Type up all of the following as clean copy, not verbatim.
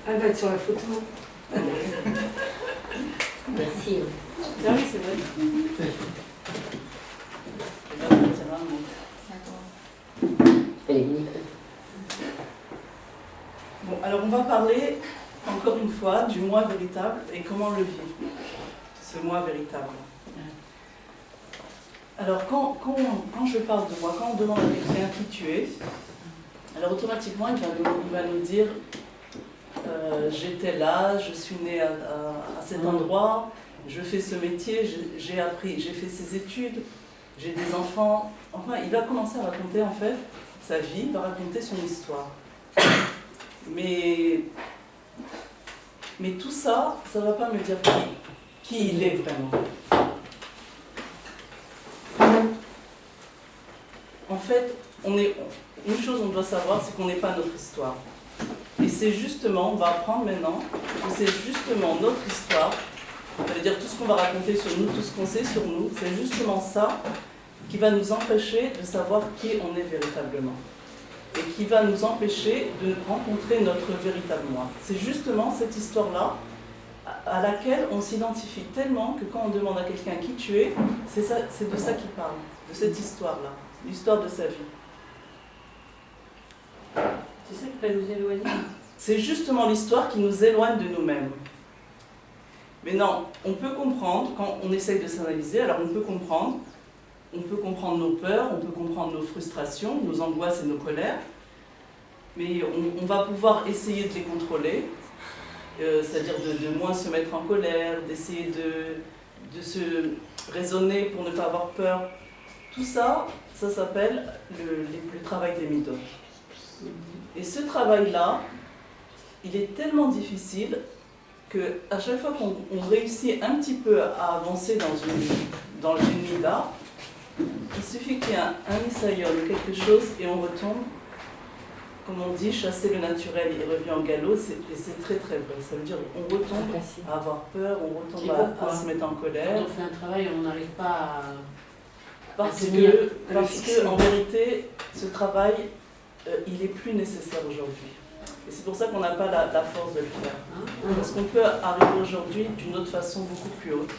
Elle va être sur la photo. Merci. Ah oui, c'est vrai. Elle est unique. Bon, alors on va parler encore une fois du moi véritable et comment le vivre, ce moi véritable. Alors quand je parle de moi, quand on demande à quelqu'un qui tu es, alors automatiquement il va nous dire j'étais là, je suis né à cet endroit, je fais ce métier, j'ai appris, j'ai fait ces études, j'ai des enfants. Enfin, il va commencer à raconter en fait sa vie, il va raconter son histoire. Mais tout ça, ça ne va pas me dire qui il est vraiment. En fait, une chose on doit savoir, c'est qu'on n'est pas notre histoire. Et c'est justement, on va apprendre maintenant, que c'est justement notre histoire, ça veut dire tout ce qu'on va raconter sur nous, tout ce qu'on sait sur nous, c'est justement ça qui va nous empêcher de savoir qui on est véritablement. Et qui va nous empêcher de rencontrer notre véritable moi. C'est justement cette histoire-là à laquelle on s'identifie tellement que quand on demande à quelqu'un qui tu es, c'est de ça qu'il parle, de cette histoire-là, l'histoire de sa vie. C'est ça qui va nous éloigner. C'est justement l'histoire qui nous éloigne de nous-mêmes. Mais non, on peut comprendre, quand on essaye de s'analyser, alors on peut comprendre nos peurs, on peut comprendre nos frustrations, nos angoisses et nos colères, mais on va pouvoir essayer de les contrôler, c'est-à-dire de moins se mettre en colère, d'essayer de se raisonner pour ne pas avoir peur. Tout ça, ça s'appelle le travail des midotes. Et ce travail-là, il est tellement difficile qu'à chaque fois qu'on réussit un petit peu à avancer dans une mida, il suffit qu'il y ait un issaïon ou quelque chose et on retombe, comme on dit, chasser le naturel et revient au galop, et c'est très très vrai. Ça veut dire qu'on retombe à avoir peur, on retombe à se mettre en colère. Quand on fait un travail, on n'arrive pas à... Parce que en vérité, ce travail, il est plus nécessaire aujourd'hui. Et c'est pour ça qu'on n'a pas la force de le faire. Parce qu'on peut arriver aujourd'hui d'une autre façon beaucoup plus haute.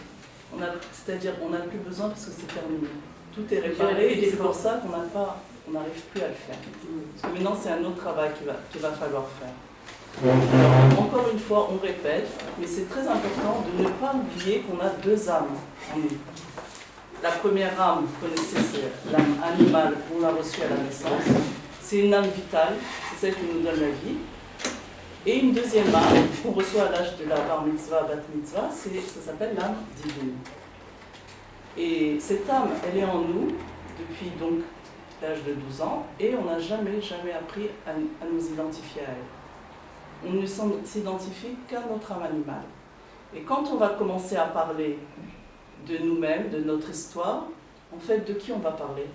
C'est-à-dire qu'on n'a plus besoin parce que c'est terminé. Tout est réparé et c'est pour ça qu'on n'arrive plus à le faire. Parce que maintenant, c'est un autre travail qu'il va falloir faire. Alors, encore une fois, on répète, mais c'est très important de ne pas oublier qu'on a deux âmes en nous. La première âme, vous connaissez, c'est l'âme animale qu'on a reçue à la naissance. C'est une âme vitale, c'est celle qui nous donne la vie. Et une deuxième âme qu'on reçoit à l'âge de la bar mitzvah, bat mitzvah, ça s'appelle l'âme divine. Et cette âme, elle est en nous depuis donc l'âge de 12 ans et on n'a jamais appris à nous identifier à elle. On ne s'identifie qu'à notre âme animale. Et quand on va commencer à parler de nous-mêmes, de notre histoire, en fait, de qui on va parler ?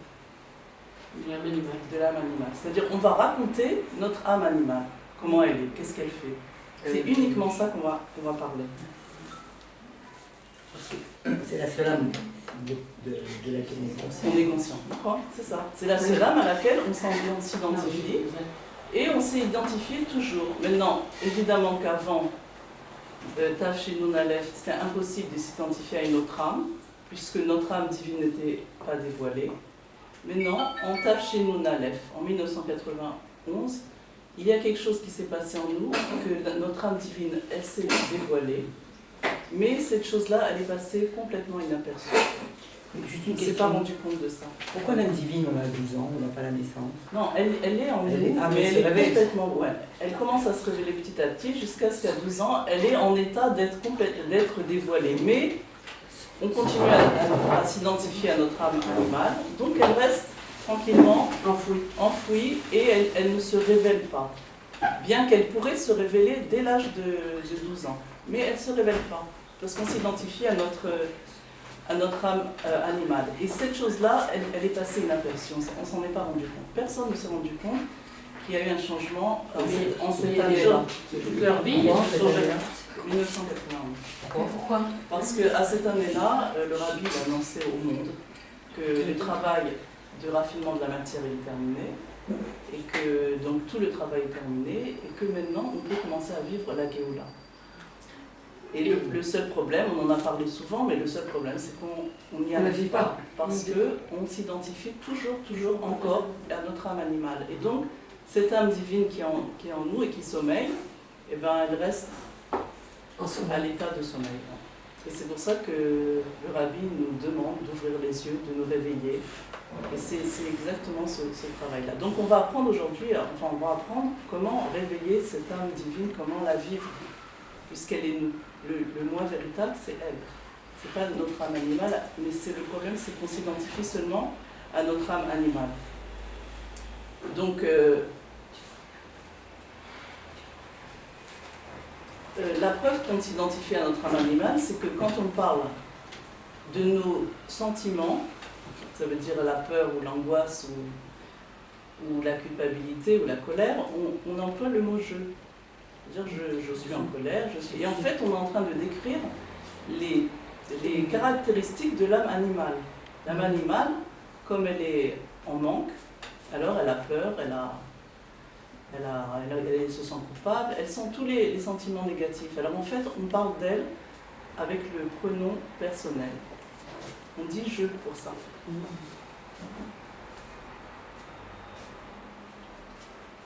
De l'âme animale. De l'âme animale. C'est-à-dire on va raconter notre âme animale. Comment elle est, qu'est-ce qu'elle fait. C'est uniquement ça qu'on va parler. C'est la seule âme de laquelle on est conscient. On est conscient. C'est ça. C'est la seule âme à laquelle on s'identifie. Et on s'est identifié toujours. Maintenant, évidemment qu'avant, Tav chez Nun Aleph, c'était impossible de s'identifier à une autre âme, puisque notre âme divine n'était pas dévoilée. Maintenant, en Tav chez Nun Aleph, en 1991, il y a quelque chose qui s'est passé en nous, que notre âme divine, elle s'est dévoilée, mais cette chose-là, elle est passée complètement inaperçue. Juste On une ne s'est question. pas rendu compte de ça. Pourquoi l'âme divine, on a 12 ans, on n'a pas la naissance? Non, elle est en nous, mais elle est complètement... Ouais, elle commence à se révéler petit à petit, jusqu'à ce qu'à 12 ans, elle est en état d'être dévoilée. Mais on continue à s'identifier à notre âme animale, donc elle reste tranquillement enfouie et elle ne se révèle pas. Bien qu'elle pourrait se révéler dès l'âge de 12 ans. Mais elle ne se révèle pas, parce qu'on s'identifie à notre âme animale. Et cette chose-là, elle est passée inaperçue, on ne s'en est pas rendu compte. Personne ne s'est rendu compte qu'il y a eu un changement en cette année-là. Toute leur vie, ils se sont jamais... 1991. Pourquoi ? Parce qu'à cette année-là, le rabbi a annoncé au monde que le travail de raffinement de la matière est terminé et que donc tout le travail est terminé et que maintenant on peut commencer à vivre la Géoula. Et le seul problème, on en a parlé souvent, mais le seul problème c'est qu'on n'y arrive pas parce qu'on s'identifie toujours encore à notre âme animale. Et donc cette âme divine qui est en nous et qui sommeille, eh ben, elle reste à l'état de sommeil. Et c'est pour ça que le Rabbi nous demande d'ouvrir les yeux, de nous réveiller. Et c'est exactement ce travail-là. Donc on va apprendre aujourd'hui, on va apprendre comment réveiller cette âme divine, comment la vivre, puisqu'elle est nous. Le moi véritable, c'est elle. C'est pas notre âme animale, mais le problème, c'est qu'on s'identifie seulement à notre âme animale. Donc, la preuve qu'on s'identifie à notre âme animale, c'est que quand on parle de nos sentiments, ça veut dire la peur ou l'angoisse ou la culpabilité ou la colère, on emploie le mot « je ». C'est-à-dire je suis en colère, Et en fait, on est en train de décrire les caractéristiques de l'âme animale. L'âme animale, comme elle est en manque, alors elle a peur, elle se sent coupable, elle sent tous les sentiments négatifs. Alors en fait, on parle d'elle avec le pronom personnel. On dit « je » pour ça.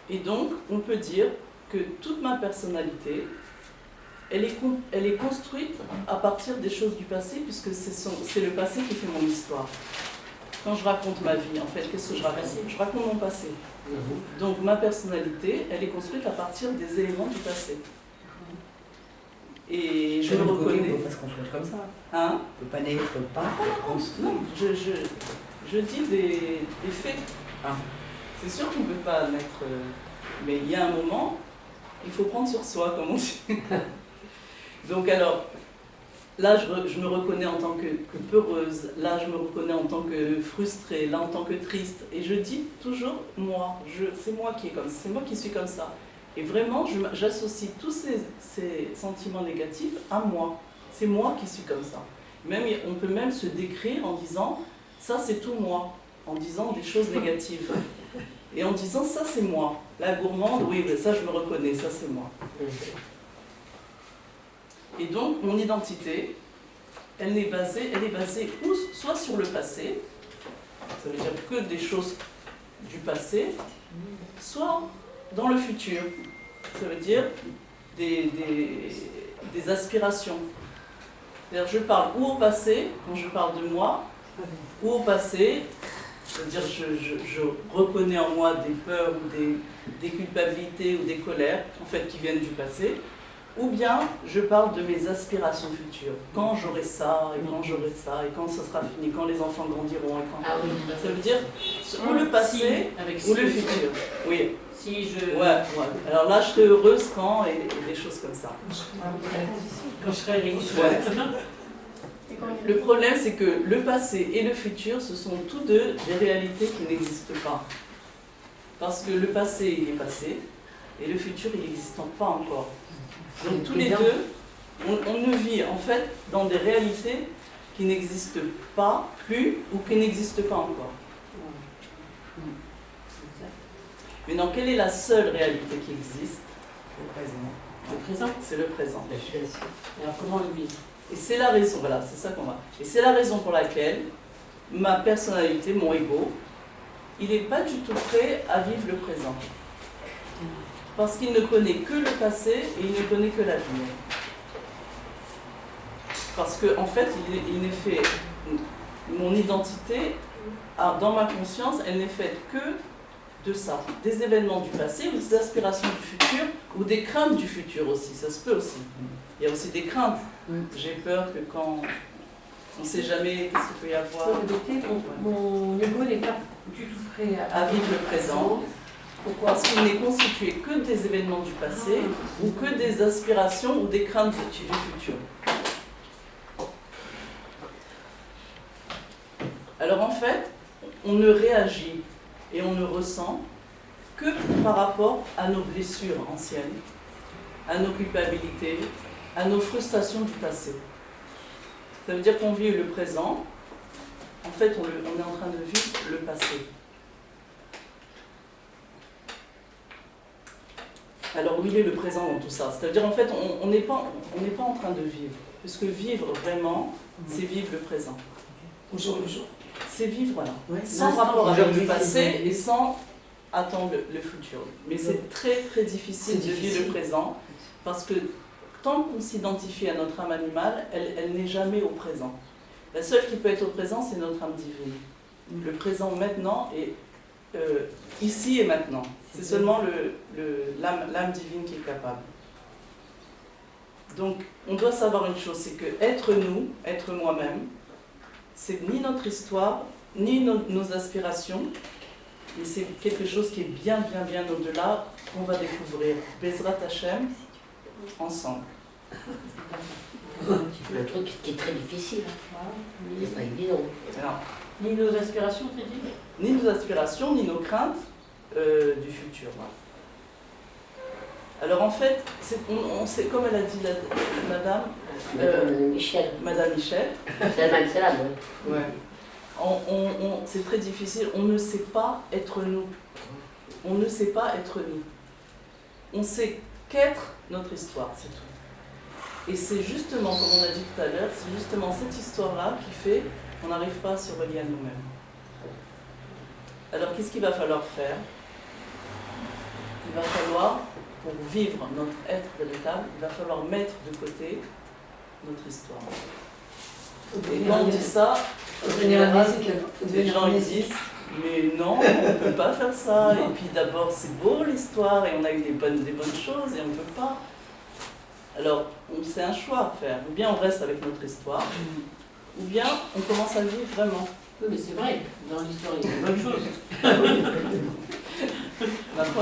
Et donc, on peut dire que toute ma personnalité, elle est construite à partir des choses du passé, puisque c'est le passé qui fait mon histoire. Quand je raconte ma vie, en fait, qu'est-ce que je raconte ? Je raconte mon passé. Donc ma personnalité, elle est construite à partir des éléments du passé. Et je me reconnais. On ne peut pas se construire comme ça. Hein ? On ne peut pas naître pas. Non, je dis des faits. Ah. C'est sûr qu'on ne peut pas naître, mais il y a un moment, il faut prendre sur soi, comme on dit. Donc alors, là je me reconnais en tant que peureuse, là je me reconnais en tant que frustrée, là en tant que triste, et je dis toujours moi, c'est moi qui est comme ça, c'est moi qui suis comme ça. Et vraiment, j'associe tous ces sentiments négatifs à moi. C'est moi qui suis comme ça. On peut même se décrire en disant, ça c'est tout moi, en disant des choses négatives. Et en disant, ça c'est moi. La gourmande, oui, ça je me reconnais, ça c'est moi. Et donc, mon identité, elle est basée soit sur le passé, ça veut dire que des choses du passé, soit dans le futur, ça veut dire des aspirations. C'est-à-dire, je parle ou au passé, quand je parle de moi, ou au passé, c'est-à-dire je reconnais en moi des peurs ou des culpabilités ou des colères, en fait, qui viennent du passé, ou bien je parle de mes aspirations futures. Quand j'aurai ça, et quand j'aurai ça, et quand ça sera fini, quand les enfants grandiront, et quand... Ah oui, ça veut dire ou le passé, ou le futur. Oui. Si je... Ouais. Alors là, je serai heureuse quand, et des choses comme ça. Quand je serai riche. Ouais. Le problème, c'est que le passé et le futur, ce sont tous deux des réalités qui n'existent pas. Parce que le passé, il est passé, et le futur, il n'existe pas encore. Donc tous les deux, on ne vit en fait dans des réalités qui n'existent pas plus ou qui n'existent pas encore. Maintenant, quelle est la seule réalité qui existe ? Le présent. Le présent. C'est le présent. Et alors comment le vivre ? Et c'est la raison, voilà, c'est ça qu'on va. Et c'est la raison pour laquelle ma personnalité, mon ego, il n'est pas du tout prêt à vivre le présent. Parce qu'il ne connaît que le passé et il ne connaît que l'avenir. Parce qu'en fait, il n'est fait. Mon identité, dans ma conscience, elle n'est faite que de ça. Des événements du passé, ou des aspirations du futur, ou des craintes du futur aussi. Ça se peut aussi. Il y a aussi des craintes. J'ai peur que quand on ne sait jamais qu'est-ce qu'il peut y avoir. Mon ego n'est pas du tout prêt à vivre le présent. Pourquoi ? Parce qu'il n'est constitué que des événements du passé ou que des aspirations ou des craintes du futur. Alors en fait, on ne réagit et on ne ressent que par rapport à nos blessures anciennes, à nos culpabilités, à nos frustrations du passé. Ça veut dire qu'on vit le présent, en fait on est en train de vivre le passé. Alors, où il est le présent dans tout ça? C'est-à-dire, en fait, on n'est pas en train de vivre. Puisque vivre vraiment, c'est vivre le présent. Au jour le jour. C'est vivre, voilà. Ouais. Sans L'instant rapport avec aujourd'hui, le passé c'est- et sans attendre le futur. Mais c'est très très difficile C'est de vivre difficile. le présent parce que tant qu'on s'identifie à notre âme animale, elle n'est jamais au présent. La seule qui peut être au présent, c'est notre âme divine. Le présent maintenant est ici et maintenant. C'est seulement l'âme divine qui est capable. Donc, on doit savoir une chose, c'est que être nous, être moi-même, c'est ni notre histoire, ni nos aspirations, mais c'est quelque chose qui est bien, bien, bien au-delà, qu'on va découvrir. Bezrat Hashem, ensemble. Le truc qui est très difficile, il n'est pas évident. Alors, Ni nos aspirations, tu dis? ni nos aspirations, ni nos craintes du futur. Voilà. Alors en fait, on sait, comme elle a dit madame, Michel, Madame Michel, c'est la même salade, oui. ouais. C'est très difficile, on ne sait pas être nous. On ne sait pas être nous. On sait qu'être notre histoire, c'est tout. Et c'est justement, comme on a dit tout à l'heure, c'est justement cette histoire-là qui fait qu'on n'arrive pas à se relier à nous-mêmes. Alors qu'est-ce qu'il va falloir faire? Il va falloir, pour vivre notre être véritable, il va falloir mettre de côté notre histoire. Et quand on dit ça, en général, les gens ils disent mais non, on ne peut pas faire ça. Et puis d'abord, c'est beau l'histoire et on a eu des bonnes choses et on ne peut pas. Alors, c'est un choix à faire. Ou bien on reste avec notre histoire, ou bien on commence à vivre vraiment. Oui, mais c'est vrai, dans l'histoire, il y a des bonnes choses. On apprend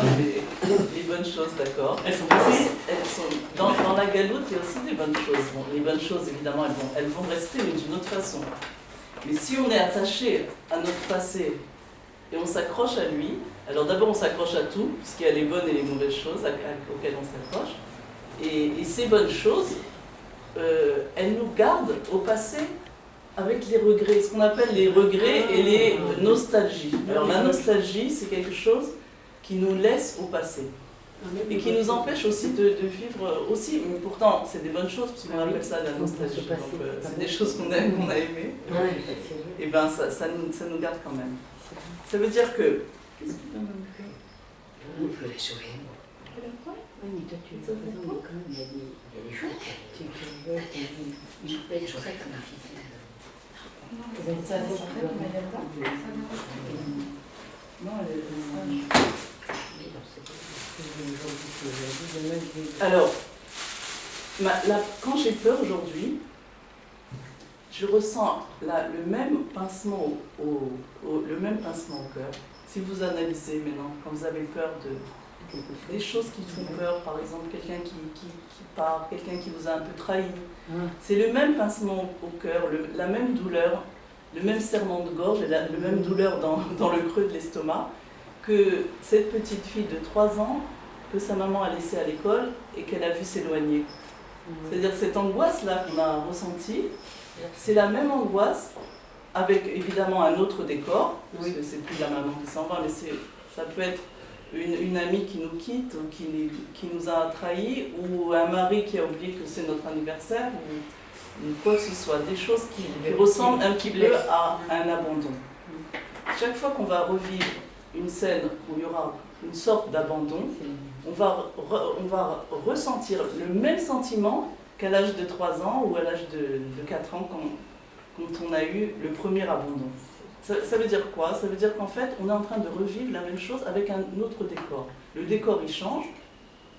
les bonnes choses, d'accord. Elles sont passées. Elles sont, dans la galoute, il y a aussi des bonnes choses. Bon, les bonnes choses, évidemment, elles vont rester, mais d'une autre façon. Mais si on est attaché à notre passé et on s'accroche à lui, alors d'abord on s'accroche à tout, puisqu'il y a les bonnes et les mauvaises choses auxquelles on s'accroche. Et ces bonnes choses, elles nous gardent au passé avec les regrets, ce qu'on appelle les regrets et les nostalgies. Alors la nostalgie, c'est quelque chose qui nous laisse au passé et qui nous empêche aussi de vivre aussi. Mais pourtant, c'est des bonnes choses, parce qu'on appelle ça la nostalgie. Donc c'est des choses qu'on aime, qu'on a aimées. Et bien ça nous garde quand même. Ça veut dire que... Qu'est-ce que tu donnes dans le cœur? Je l'ai sauvé, moi. Oui, mais toi, tu as raison, quand même, il y a des choses qui il y a des choses très difficiles. Alors, quand j'ai peur aujourd'hui, je ressens le même pincement le même pincement au cœur. Si vous analysez maintenant, quand vous avez peur des choses qui font peur, par exemple quelqu'un qui part, quelqu'un qui vous a un peu trahi, c'est le même pincement au cœur, la même douleur, le même serrement de gorge et la même douleur dans le creux de l'estomac que cette petite fille de 3 ans que sa maman a laissée à l'école et qu'elle a vu s'éloigner. C'est-à-dire cette angoisse-là qu'on a ressentie, c'est la même angoisse avec évidemment un autre décor, parce que c'est plus la maman qui s'en va, mais ça peut être une amie qui nous quitte, ou qui nous a trahis, ou un mari qui a oublié que c'est notre anniversaire, ou quoi que ce soit, des choses qui ressemblent un petit peu à un abandon. Chaque fois qu'on va revivre une scène où il y aura une sorte d'abandon, on va ressentir le même sentiment qu'à l'âge de 3 ans ou à l'âge de 4 ans quand on a eu le premier abandon. Ça veut dire quoi? Ça veut dire qu'en fait, on est en train de revivre la même chose avec un autre décor. Le décor, il change,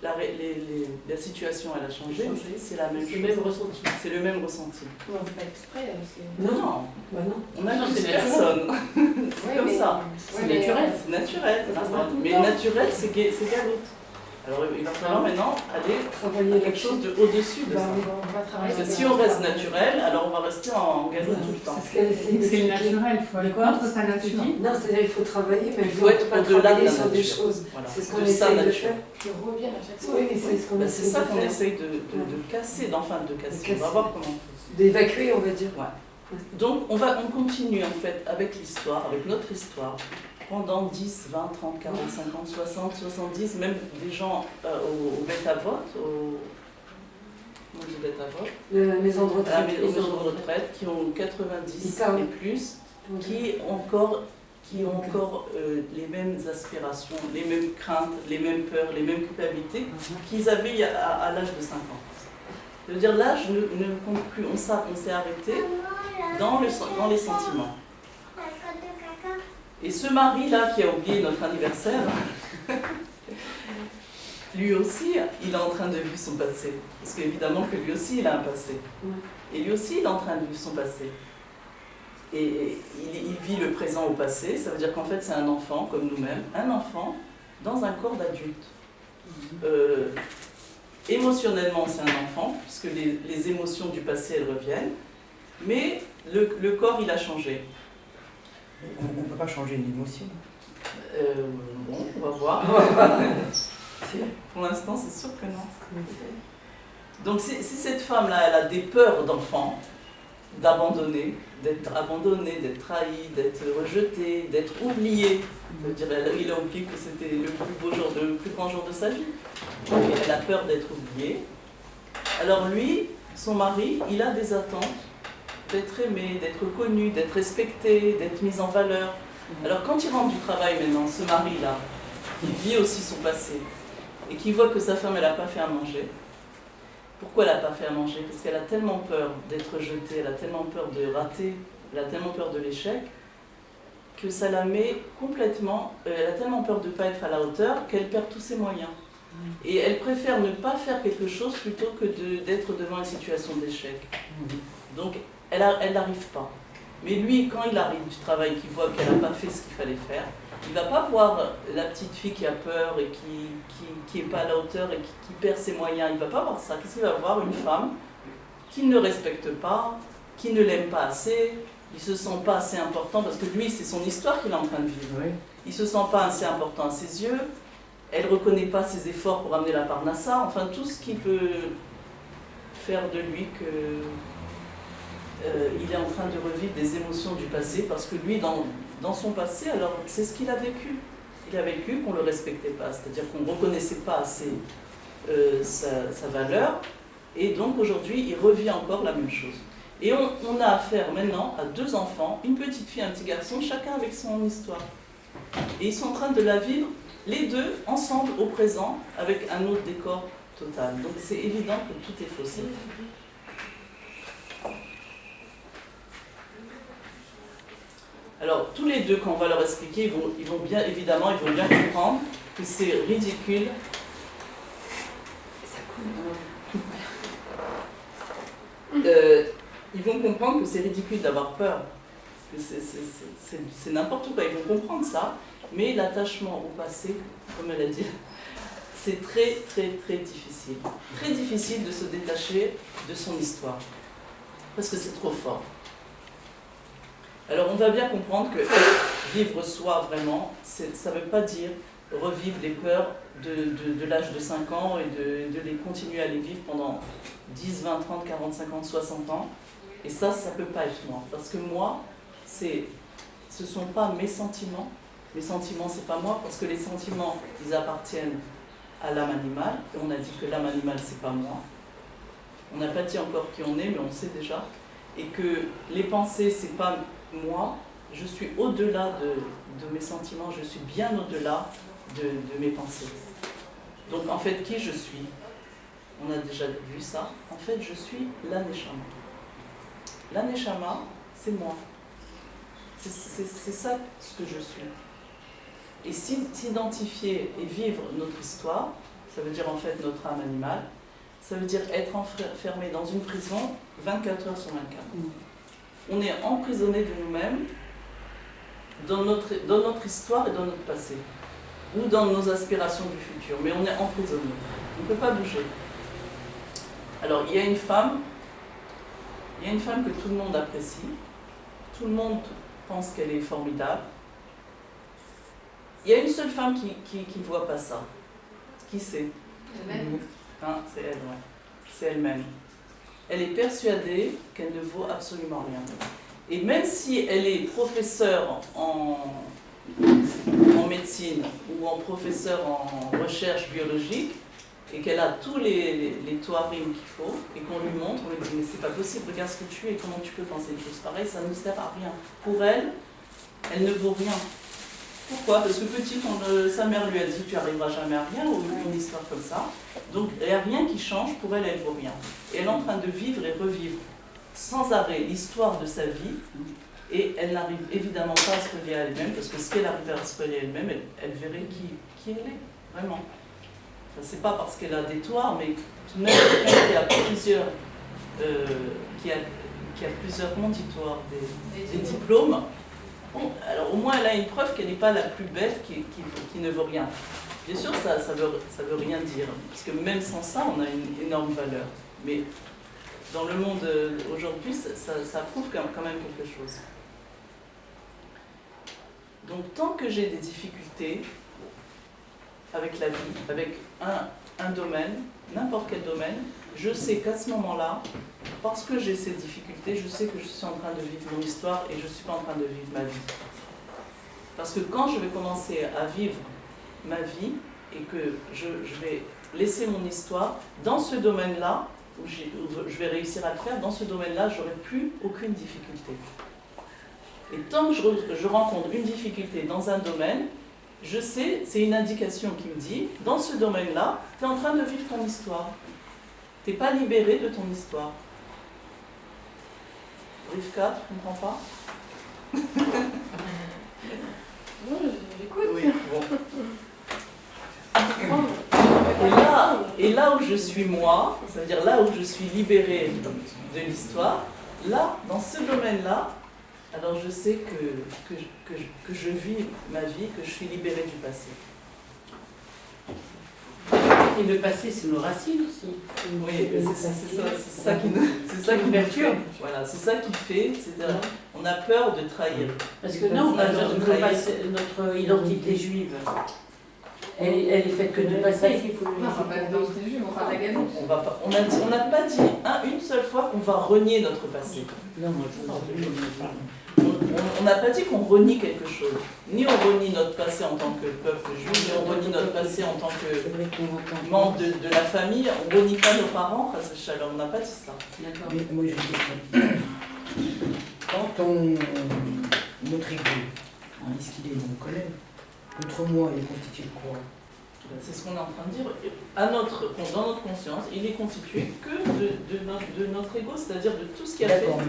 la situation, elle a changé, mais c'est la même chose. C'est le même ressenti. C'est le même ressenti. On ne fait pas exprès. Non, Bah non. on a Non, juste c'est personne. C'est comme ça. C'est naturel. C'est naturel. Ça se voit tout le Mais temps. naturel, c'est galoute. Alors il va falloir maintenant aller à quelque chose de au-dessus de ça. On va travailler. Parce que si on reste naturel, alors on va rester en galoute tout le temps. C'est le naturel, il faut aller contre sa nature. Non, c'est-à-dire il faut travailler, mais Il faut être pas au-delà de travailler la sur des nature. choses. Voilà. C'est ce qu'on De sa essaie de nature. faire. Qui reviennent à chaque fois. Oui, mais c'est ce qu'on Ben, essaie c'est ça de qu'on faire. essaye de casser, d'enfin de casser. On va voir comment. D'évacuer, on va dire. Donc on continue en fait avec l'histoire, avec notre histoire. pendant 10, 20, 30, 40, 50, 60, 70, même des gens au bêta-vote, La maison de retraite. les maisons de retraite qui ont 90 et plus, qui ont encore les mêmes aspirations, les mêmes craintes, les mêmes peurs, les mêmes culpabilités qu'ils avaient à l'âge de 5 ans. Ça veut dire l'âge ne compte plus, on s'est arrêté dans les sentiments. Et ce mari-là qui a oublié notre anniversaire, lui aussi, il est en train de vivre son passé. Parce qu'évidemment que lui aussi, il a un passé. Et lui aussi, il est en train de vivre son passé. Et il vit le présent au passé, ça veut dire qu'en fait, c'est un enfant, comme nous-mêmes, un enfant dans un corps d'adulte. Émotionnellement, c'est un enfant, puisque les émotions du passé, elles reviennent. Mais le corps, il a changé. On ne peut pas changer une émotion. Bon, on va voir. Pour l'instant, c'est sûr que non. Donc si cette femme-là, elle a des peurs d'enfant, d'abandonner, d'être trahie, d'être rejetée, d'être oubliée, ça veut dire il a oublié que c'était le plus grand jour de sa vie. Donc elle a peur d'être oubliée. Alors lui, son mari, il a des attentes d'être aimé, d'être connu, d'être respecté, d'être mis en valeur. Alors quand il rentre du travail maintenant, ce mari-là, qui vit aussi son passé, et qui voit que sa femme, elle n'a pas fait à manger. Pourquoi elle n'a pas fait à manger? Parce qu'elle a tellement peur d'être rejetée, elle a tellement peur de rater, elle a tellement peur de l'échec, que ça la met complètement, elle a tellement peur de ne pas être à la hauteur qu'elle perd tous ses moyens. Et elle préfère ne pas faire quelque chose plutôt que d'être devant une situation d'échec. Donc elle n'arrive pas. Mais lui, quand il arrive du travail, qu'il voit qu'elle n'a pas fait ce qu'il fallait faire, il ne va pas voir la petite fille qui a peur et qui n'est pas à la hauteur et qui perd ses moyens. Il ne va pas voir ça. Qu'est-ce qu'il va voir? Une femme qui ne respecte pas, qui ne l'aime pas assez, il ne se sent pas assez important, parce que lui, c'est son histoire qu'il est en train de vivre. Oui. Il ne se sent pas assez important à ses yeux, elle ne reconnaît pas ses efforts pour amener la Parnassa, enfin tout ce qui peut faire de lui que... il est en train de revivre des émotions du passé, parce que lui, dans son passé, alors c'est ce qu'il a vécu. Il a vécu qu'on ne le respectait pas, c'est-à-dire qu'on ne reconnaissait pas assez sa valeur, et donc aujourd'hui, il revit encore la même chose. Et on a affaire maintenant à 2 enfants, une petite fille et un petit garçon, chacun avec son histoire. Et ils sont en train de la vivre, les deux, ensemble, au présent, avec un autre décor total. Donc c'est évident que tout est faussé. Alors, tous les deux, quand on va leur expliquer, ils vont bien comprendre que c'est ridicule. Ils vont comprendre que c'est ridicule d'avoir peur. Que c'est n'importe quoi. Ils vont comprendre ça, mais l'attachement au passé, comme elle a dit, c'est très, très, très difficile. Très difficile de se détacher de son histoire. Parce que c'est trop fort. Alors on va bien comprendre que vivre soi vraiment, ça ne veut pas dire revivre les peurs de l'âge de 5 ans et de les continuer à les vivre pendant 10, 20, 30, 40, 50, 60 ans. Et ça ne peut pas être moi. Parce que moi, ce ne sont pas mes sentiments. Les sentiments, ce n'est pas moi, parce que les sentiments, ils appartiennent à l'âme animale. Et on a dit que l'âme animale, ce n'est pas moi. On n'a pas dit encore qui on est, mais on sait déjà. Et que les pensées, ce n'est pas moi. Je suis au-delà de mes sentiments, je suis bien au-delà de mes pensées. Donc en fait, qui je suis? On a déjà vu ça. En fait, je suis l'Aneshama. L'Aneshama, c'est moi. C'est ça ce que je suis. Et s'identifier et vivre notre histoire, ça veut dire en fait notre âme animale, ça veut dire être enfermé dans une prison 24 heures sur 24. On est emprisonné de nous-mêmes, dans notre histoire et dans notre passé, ou dans nos aspirations du futur, mais on est emprisonné. On ne peut pas bouger. Alors, il y a une femme que tout le monde apprécie, tout le monde pense qu'elle est formidable. Il y a une seule femme qui ne voit pas ça. Qui c'est? Elle-même. Hein, c'est elle, ouais. C'est elle-même. Elle est persuadée qu'elle ne vaut absolument rien. Et même si elle est professeure en en médecine ou en professeur en recherche biologique et qu'elle a tous les théorèmes qu'il faut et qu'on lui montre, on lui dit mais c'est pas possible, regarde ce que tu es et comment tu peux penser une chose pareille, ça ne sert à rien. Pour elle, elle ne vaut rien. Pourquoi? Parce que petite, sa mère lui a dit tu arriveras jamais à rien, ou une histoire comme ça. Donc il n'y a rien qui change, pour elle, elle ne vaut rien. Et elle est en train de vivre et revivre sans arrêt l'histoire de sa vie, et elle n'arrive évidemment pas à se relier à elle-même, parce que si elle arrivait à se relier à elle-même, elle verrait qui elle est, vraiment. Enfin, c'est pas parce qu'elle a des toits, mais tout de même, quelqu'un qui a plusieurs, qui a plusieurs monditoires, des diplômes, bon, alors au moins elle a une preuve qu'elle n'est pas la plus bête qui ne vaut rien. Bien sûr, ça veut rien dire, parce que même sans ça, on a une énorme valeur. Mais dans le monde aujourd'hui, ça prouve quand même quelque chose. Donc tant que j'ai des difficultés avec la vie, avec un domaine, n'importe quel domaine, je sais qu'à ce moment-là, parce que j'ai ces difficultés, je sais que je suis en train de vivre mon histoire et je ne suis pas en train de vivre ma vie. Parce que quand je vais commencer à vivre ma vie et que je vais laisser mon histoire, dans ce domaine-là, où je vais réussir à le faire, dans ce domaine-là, je n'aurai plus aucune difficulté. Et tant que je rencontre une difficulté dans un domaine, je sais, c'est une indication qui me dit, dans ce domaine-là, tu es en train de vivre ton histoire. Tu n'es pas libéré de ton histoire. Rivka, tu ne comprends pas? J'écoute. Oui, bon. Et là où je suis moi, c'est-à-dire là où je suis libérée de l'histoire, là, dans ce domaine-là, alors je sais que je vis ma vie, que je suis libérée du passé. Et le passé, c'est nos racines aussi. Oui, c'est ça qui nous perturbe. Voilà, c'est ça qui fait, c'est-à-dire on a peur de trahir. Parce que non, notre identité juive, elle est faite que de passé. Non, on va pas dans les juifs, on parle de la galoute. On n'a pas dit une seule fois qu'on va renier notre passé. Non, moi je parle de On n'a pas dit qu'on renie quelque chose. Ni on renie notre passé en tant que peuple juif, ni on renie notre passé en tant que membre de la famille. On ne renie pas nos parents, on n'a pas dit ça. D'accord. Mais moi, je dis quand notre ego, on dit ce qu'il est, on le connaît, notre moi, il est constitué de quoi? C'est ce qu'on est en train de dire. Dans notre conscience, il est constitué que de notre ego, c'est-à-dire de tout ce qui a fait. D'accord,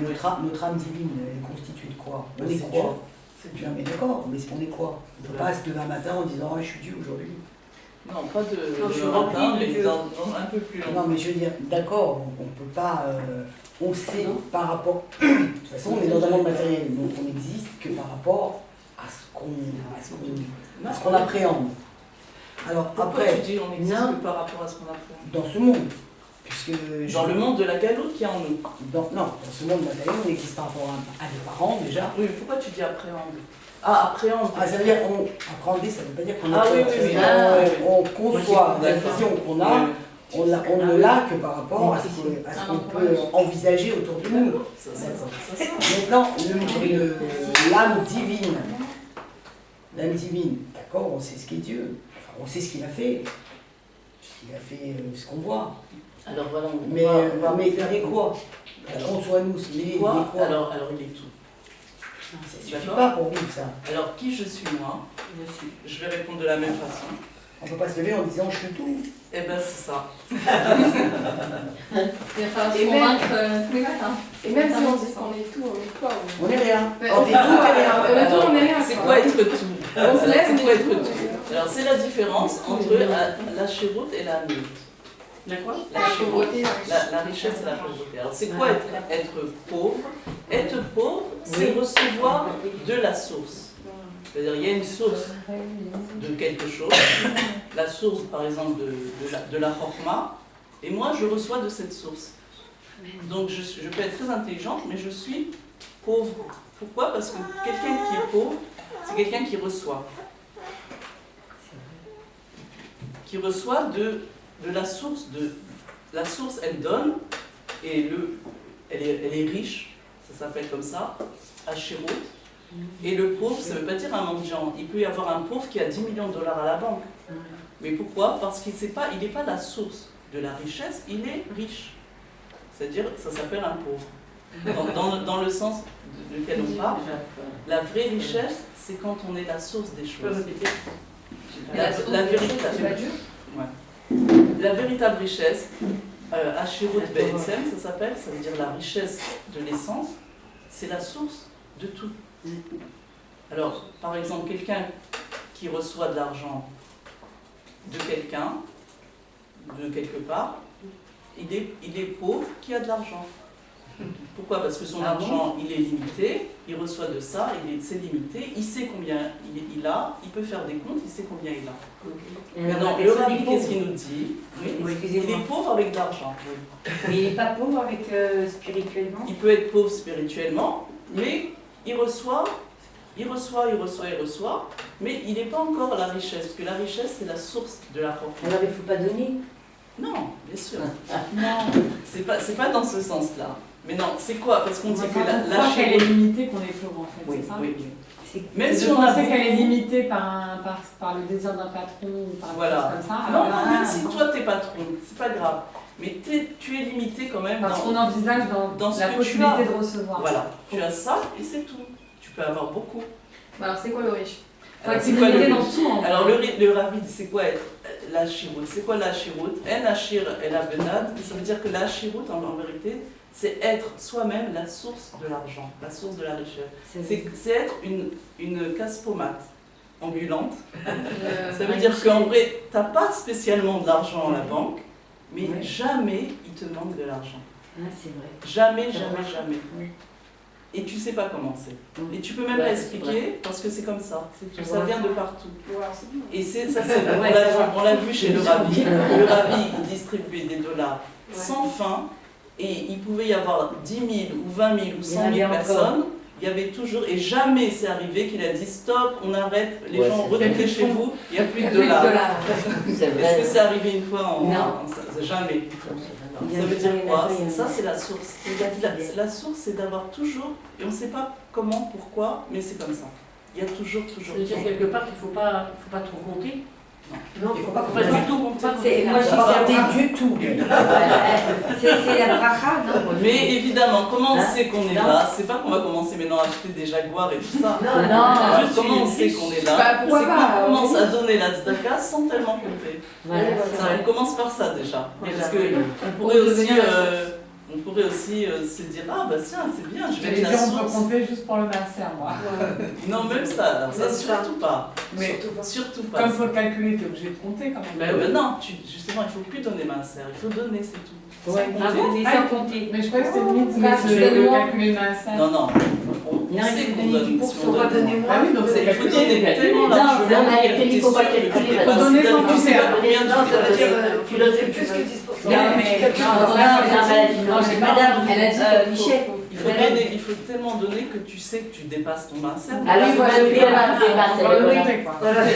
mais notre âme divine, elle est constituée de quoi? On est quoi? C'est Dieu. Non, mais d'accord, mais on est quoi? On ne peut pas se lever un matin en disant ah, je suis Dieu aujourd'hui. Non, pas de. Non, je suis rempli de mais Dieu. un peu plus long. Non, mais je veux dire, d'accord, on ne peut pas. On sait par rapport. De toute façon, on est dans un monde matériel, donc on n'existe que par rapport à ce qu'on appréhende. Alors Pourquoi après, tu dis on existe que par rapport à ce qu'on appréhende? dans ce monde, puisque Dans le monde de la galoute qui est en nous. dans ce monde matériel, on existe par rapport à des parents déjà. Oui, pourquoi tu dis appréhende? Ah, appréhende. Ah, ça veut dire appréhender, ça ne veut pas dire qu'on Ah oui, oui, oui. on conçoit la D'accord. vision qu'on a. On ne l'a que par rapport à ce qu'on peut envisager autour de nous. Maintenant, l'âme divine, d'accord, on sait ce qu'est Dieu, enfin, on sait ce qu'il a fait, ce qu'on voit. Alors voilà, Mais il est quoi? Conçois-nous, il est quoi? Alors il est tout. Ça ne suffit pas pour vivre ça. Alors qui je suis moi? Je vais répondre de la même façon. On ne peut pas se lever en disant je suis tout. Eh ben c'est ça. Il va falloir se convaincre tous les matins. Et même si on dit qu'on est tout, on est quoi? On n'est rien. Ouais, On est tout et rien. On est tout, on est rien. C'est quoi être tout? On se lève, C'est quoi on est être tout. tout? Alors c'est la différence entre la chéroute et la mute. La quoi? La pauvreté, la richesse et la pauvreté. Alors c'est quoi être pauvre? Être pauvre, c'est recevoir de la source. C'est-à-dire il y a une source de quelque chose, la source par exemple de la chokma, et moi je reçois de cette source. Donc je peux être très intelligente, mais je suis pauvre. Pourquoi? Parce que quelqu'un qui est pauvre, c'est quelqu'un qui reçoit. Qui reçoit de la source. La source, elle donne, et elle est riche, ça s'appelle comme ça, Asherut. Et le pauvre, ça ne veut pas dire un mendiant. Il peut y avoir un pauvre qui a 10 millions de dollars à la banque. Mais pourquoi? Parce qu'il n'est pas la source de la richesse, il est riche. C'est-à-dire, ça s'appelle un pauvre. Dans le sens duquel on parle, la vraie richesse, c'est quand on est la source des choses. La véritable richesse, Ashirut Be'etzem, ça s'appelle, ça veut dire la richesse de l'essence, c'est la source de tout. Alors, par exemple, quelqu'un qui reçoit de l'argent de quelqu'un, de quelque part, il est pauvre qui a de l'argent. Pourquoi? Parce que son argent, il est limité, il reçoit de ça, c'est limité, il sait combien il a, il peut faire des comptes, il sait combien il a. Maintenant, le rabbi, qu'est-ce qu'il nous dit? Il est pauvre avec de l'argent. Mais il n'est pas pauvre avec spirituellement. Il peut être pauvre spirituellement, mais il reçoit, mais il n'est pas encore la richesse, parce que la richesse, c'est la source de la fortune. Alors il ne faut pas donner? Non, bien sûr. Non, c'est pas dans ce sens-là. Mais non, c'est quoi? Parce qu'on dit que la qu'elle est limitée qu'on est pauvre en fait, oui, c'est ça? Oui. Même si on sait qu'elle est limitée par le désir d'un patron ou par quelque chose comme ça. Non, même si toi t'es patron, c'est pas grave. Mais tu es limité quand même parce qu'on envisage dans ce la que possibilité de recevoir. Voilà, tu as ça et c'est tout. Tu peux avoir beaucoup. Alors c'est quoi le riche? Faut être limité dans tout. Alors le rabbi, c'est quoi être la shirut? C'est quoi la shirut? En ashir el abenad, ça veut dire que la shirut en vérité, c'est être soi-même la source de l'argent, la source de la richesse. C'est être une casse-pommade ambulante. Ça veut dire qu'en vrai, tu n'as pas spécialement de l'argent à la banque, mais jamais il te manque de l'argent. Ah, c'est vrai. Jamais. Et tu sais pas comment c'est. Et tu peux même pas expliquer parce que c'est comme ça. Ça vient de partout. Et on l'a vu chez le rabbi. Le rabbi, il distribuait des dollars sans fin. Et il pouvait y avoir 10 000 ou 20 000 ou 100 000 personnes, il y avait toujours, et jamais c'est arrivé qu'il a dit stop, on arrête, les gens retournez chez vous, il n'y a plus de dollars. Est-ce que c'est arrivé une fois Jamais. Ça veut dire quoi? Ça c'est la source. La source c'est d'avoir toujours, et on ne sait pas comment, pourquoi, mais c'est comme ça. Il y a toujours. Ça veut dire quelque part qu'il ne faut pas trop compter. Non, il ne faut pas du tout compter. Moi je dis du tout. C'est la bracha, non? Mais évidemment, comment on sait qu'on est là? C'est pas qu'on va commencer maintenant à acheter des jaguars et tout ça. Non. Juste comment on sait qu'on est là? C'est qu'on commence à donner la tzedaka sans tellement compter. On commence par ça déjà. Parce qu'on pourrait aussi se dire ah bah tiens c'est bien, je vais mettre la source. On peut compter juste pour le master, moi. Non même ça surtout pas. Mais surtout pas. Comme il faut le calculer, tu es obligé de compter quand même. Mais non, justement il faut plus donner master, il faut donner c'est tout. Sans compter. Mais je crois que c'était une mythe de calculer le master. Non. On sait qu'on donne. On va donner moins. Ah oui, donc il faut donner tellement largement. Il ne faut pas calculer. Il faut donner sans compter. Non, ça veut dire tu donnes plus que 10%. Non, j'ai madame, elle a dit Michel. Il faut tellement donner que tu sais que tu dépasses ton master. Alors, il va le dépasser.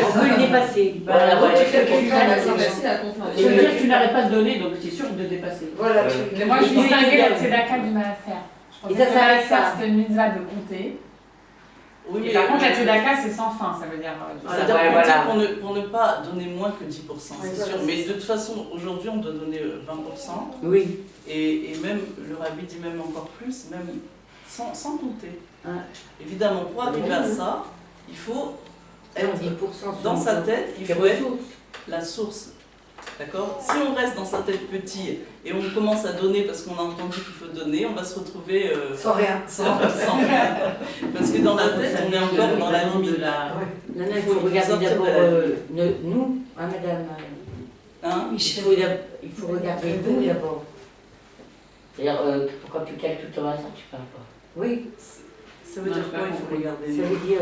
On peut le dépasser. Ça veut dire que tu n'arrêtes pas de donner, donc c'est sûr de dépasser. Voilà. Mais moi, je distinguais la tzedaka du master. Et ça s'arrête ça. C'était une mitzvah de compter. Oui, et par contre, la tzedaka, c'est sans fin, ça veut dire. C'est-à-dire pour ne pas donner moins que 10%, c'est sûr. Mais de toute façon, aujourd'hui, on doit donner 20%. Oui. Et même, le rabbi dit même encore plus, même sans compter. Évidemment, pour arriver à ça, il faut être 10% dans sa tête, il faut être la source. D'accord? Si on reste dans sa tête petit et on commence à donner parce qu'on a entendu qu'il faut donner, on va se retrouver sans rien. Sans rien. Parce que dans la tête, on est encore dans la limite. Non, il faut regarder d'abord nous, madame. Il faut regarder nous d'abord. C'est-à-dire, quand tu calcules ton master, tu parles pas. Oui. Ça veut dire quoi, il faut regarder? Ça veut dire,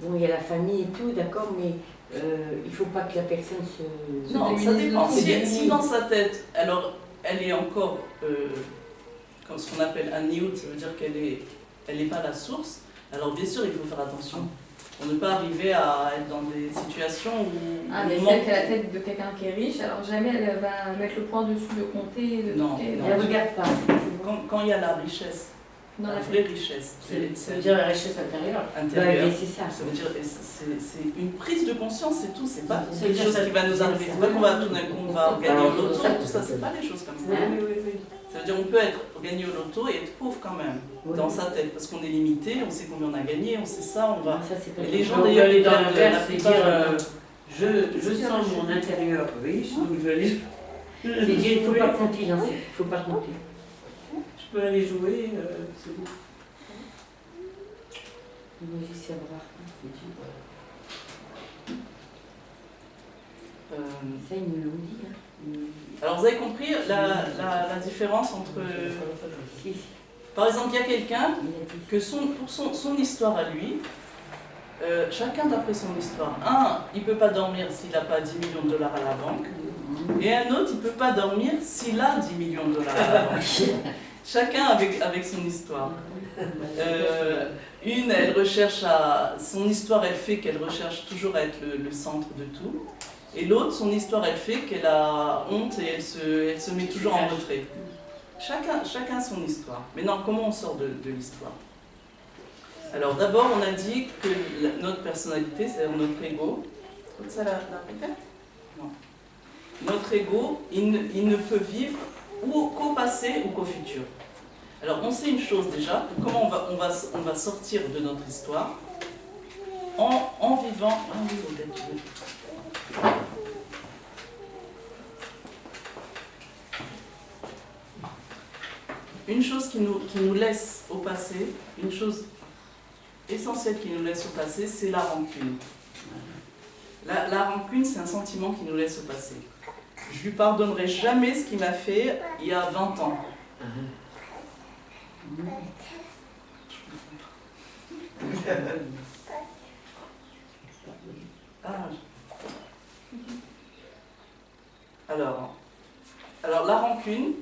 bon, il y a la famille et tout, d'accord, mais il ne faut pas que la personne se... Non, ça dépend. Si dans sa tête, alors, elle est encore, comme ce qu'on appelle un niout, ça veut dire qu'elle n'est pas la source, alors bien sûr, il faut faire attention. Pour ne pas arriver à être dans des situations où... Ah, mais celle qui a la tête de quelqu'un qui est riche, alors jamais elle va mettre le point dessus de compter. Non, elle ne regarde pas. Quand il y a la richesse la vraie richesse. Ça veut dire la richesse intérieure. Intérieure. C'est ça. Ça veut dire c'est une prise de conscience, c'est tout. C'est pas C'est quelque chose qui va nous arriver. C'est pas qu'on va tout d'un coup on va gagner au loto. ça, Tout ça, c'est pas des choses comme ça. Oui. Ça veut dire on peut gagner au loto et être pauvre quand même dans sa tête parce qu'on est limité, on sait combien on a gagné, on sait ça, on va. Ça, c'est pas Et les gens on d'ailleurs veut aller ils dans perdent l'inverse, la c'est plupart, dire je sens mon intérieur riche, donc je vais aller. C'est dire il ne faut pas compter, non, il faut pas compter. Je peux aller jouer, c'est bon. Moi, j'y sais voir. Ça, ils nous l'ont dit. Hein. Alors vous avez compris la différence entre. Par exemple, il y a quelqu'un que pour son histoire à lui, chacun d'après son histoire. Un, il ne peut pas dormir s'il n'a pas 10 millions de dollars à la banque. Et un autre, il ne peut pas dormir s'il a 10 millions de dollars à la banque. Chacun avec son histoire. Une, elle recherche son histoire, elle fait qu'elle recherche toujours à être le centre de tout. Et l'autre, son histoire, elle fait qu'elle a honte et elle se met toujours en retrait. Chacun son histoire. Maintenant, comment on sort de l'histoire? Alors d'abord, on a dit que notre personnalité, c'est-à-dire notre ego. Ça la répète? Non. Notre ego, il ne peut vivre qu'au passé ou qu'au futur. Alors on sait une chose déjà, comment on va sortir de notre histoire en vivant. Ah oui, Odette, tu veux. Une chose qui nous laisse au passé, une chose essentielle qui nous laisse au passé, c'est la rancune. La rancune, c'est un sentiment qui nous laisse au passé. Je lui pardonnerai jamais ce qu'il m'a fait il y a 20 ans. Alors la rancune,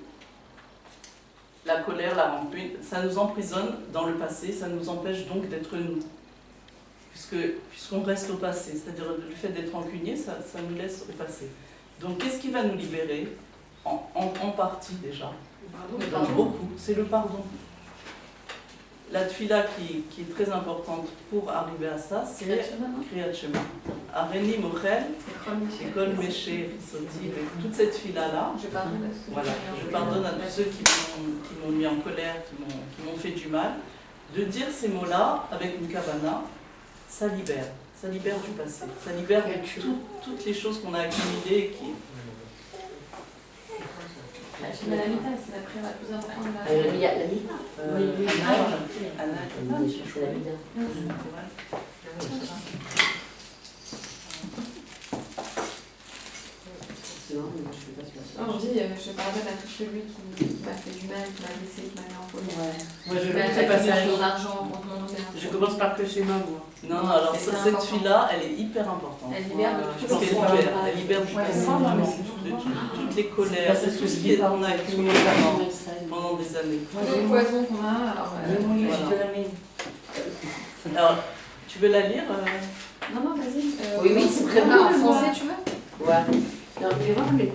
la colère, la rancune, ça nous emprisonne dans le passé, ça nous empêche donc d'être nous. Puisqu'on reste au passé, c'est-à-dire le fait d'être rancunier, ça nous laisse au passé. Donc qu'est-ce qui va nous libérer en partie déjà? Beaucoup, c'est le pardon. La tfila qui est très importante pour arriver à ça, c'est Kriyat Shema. Areni Mochel, Ekol Meshe, Soti, toute cette tfila-là. Voilà, je pardonne à tous ceux qui m'ont mis en colère, qui m'ont fait du mal. De dire ces mots-là avec une kavana, ça libère du passé, ça libère toutes les choses qu'on a accumulées qui. La lamita, c'est la prière la plus importante de la Il y a la mita. Oui, Anna, c'est la mita. On dit, je pardonne à tout celui qui m'a fait du mal, qui m'a blessé, qui m'a mis en colère. Moi, je Qui m'a fais fait pas ça. mon argent contre mon honneur. Je commence par que chez moi. Non, alors C'est cette important. fille-là, elle est hyper importante. Elle libère de Je tout pense qu'elle libère du passé, vraiment, de toutes les colères, de tout ce qu'on a accumulé pendant des années. Tous les poisons qu'on a, alors. Alors, tu veux la lire Non, vas-y. Oui, c'est très bien. En bien. français, tu veux? Ouais. Non, mais voir, mais.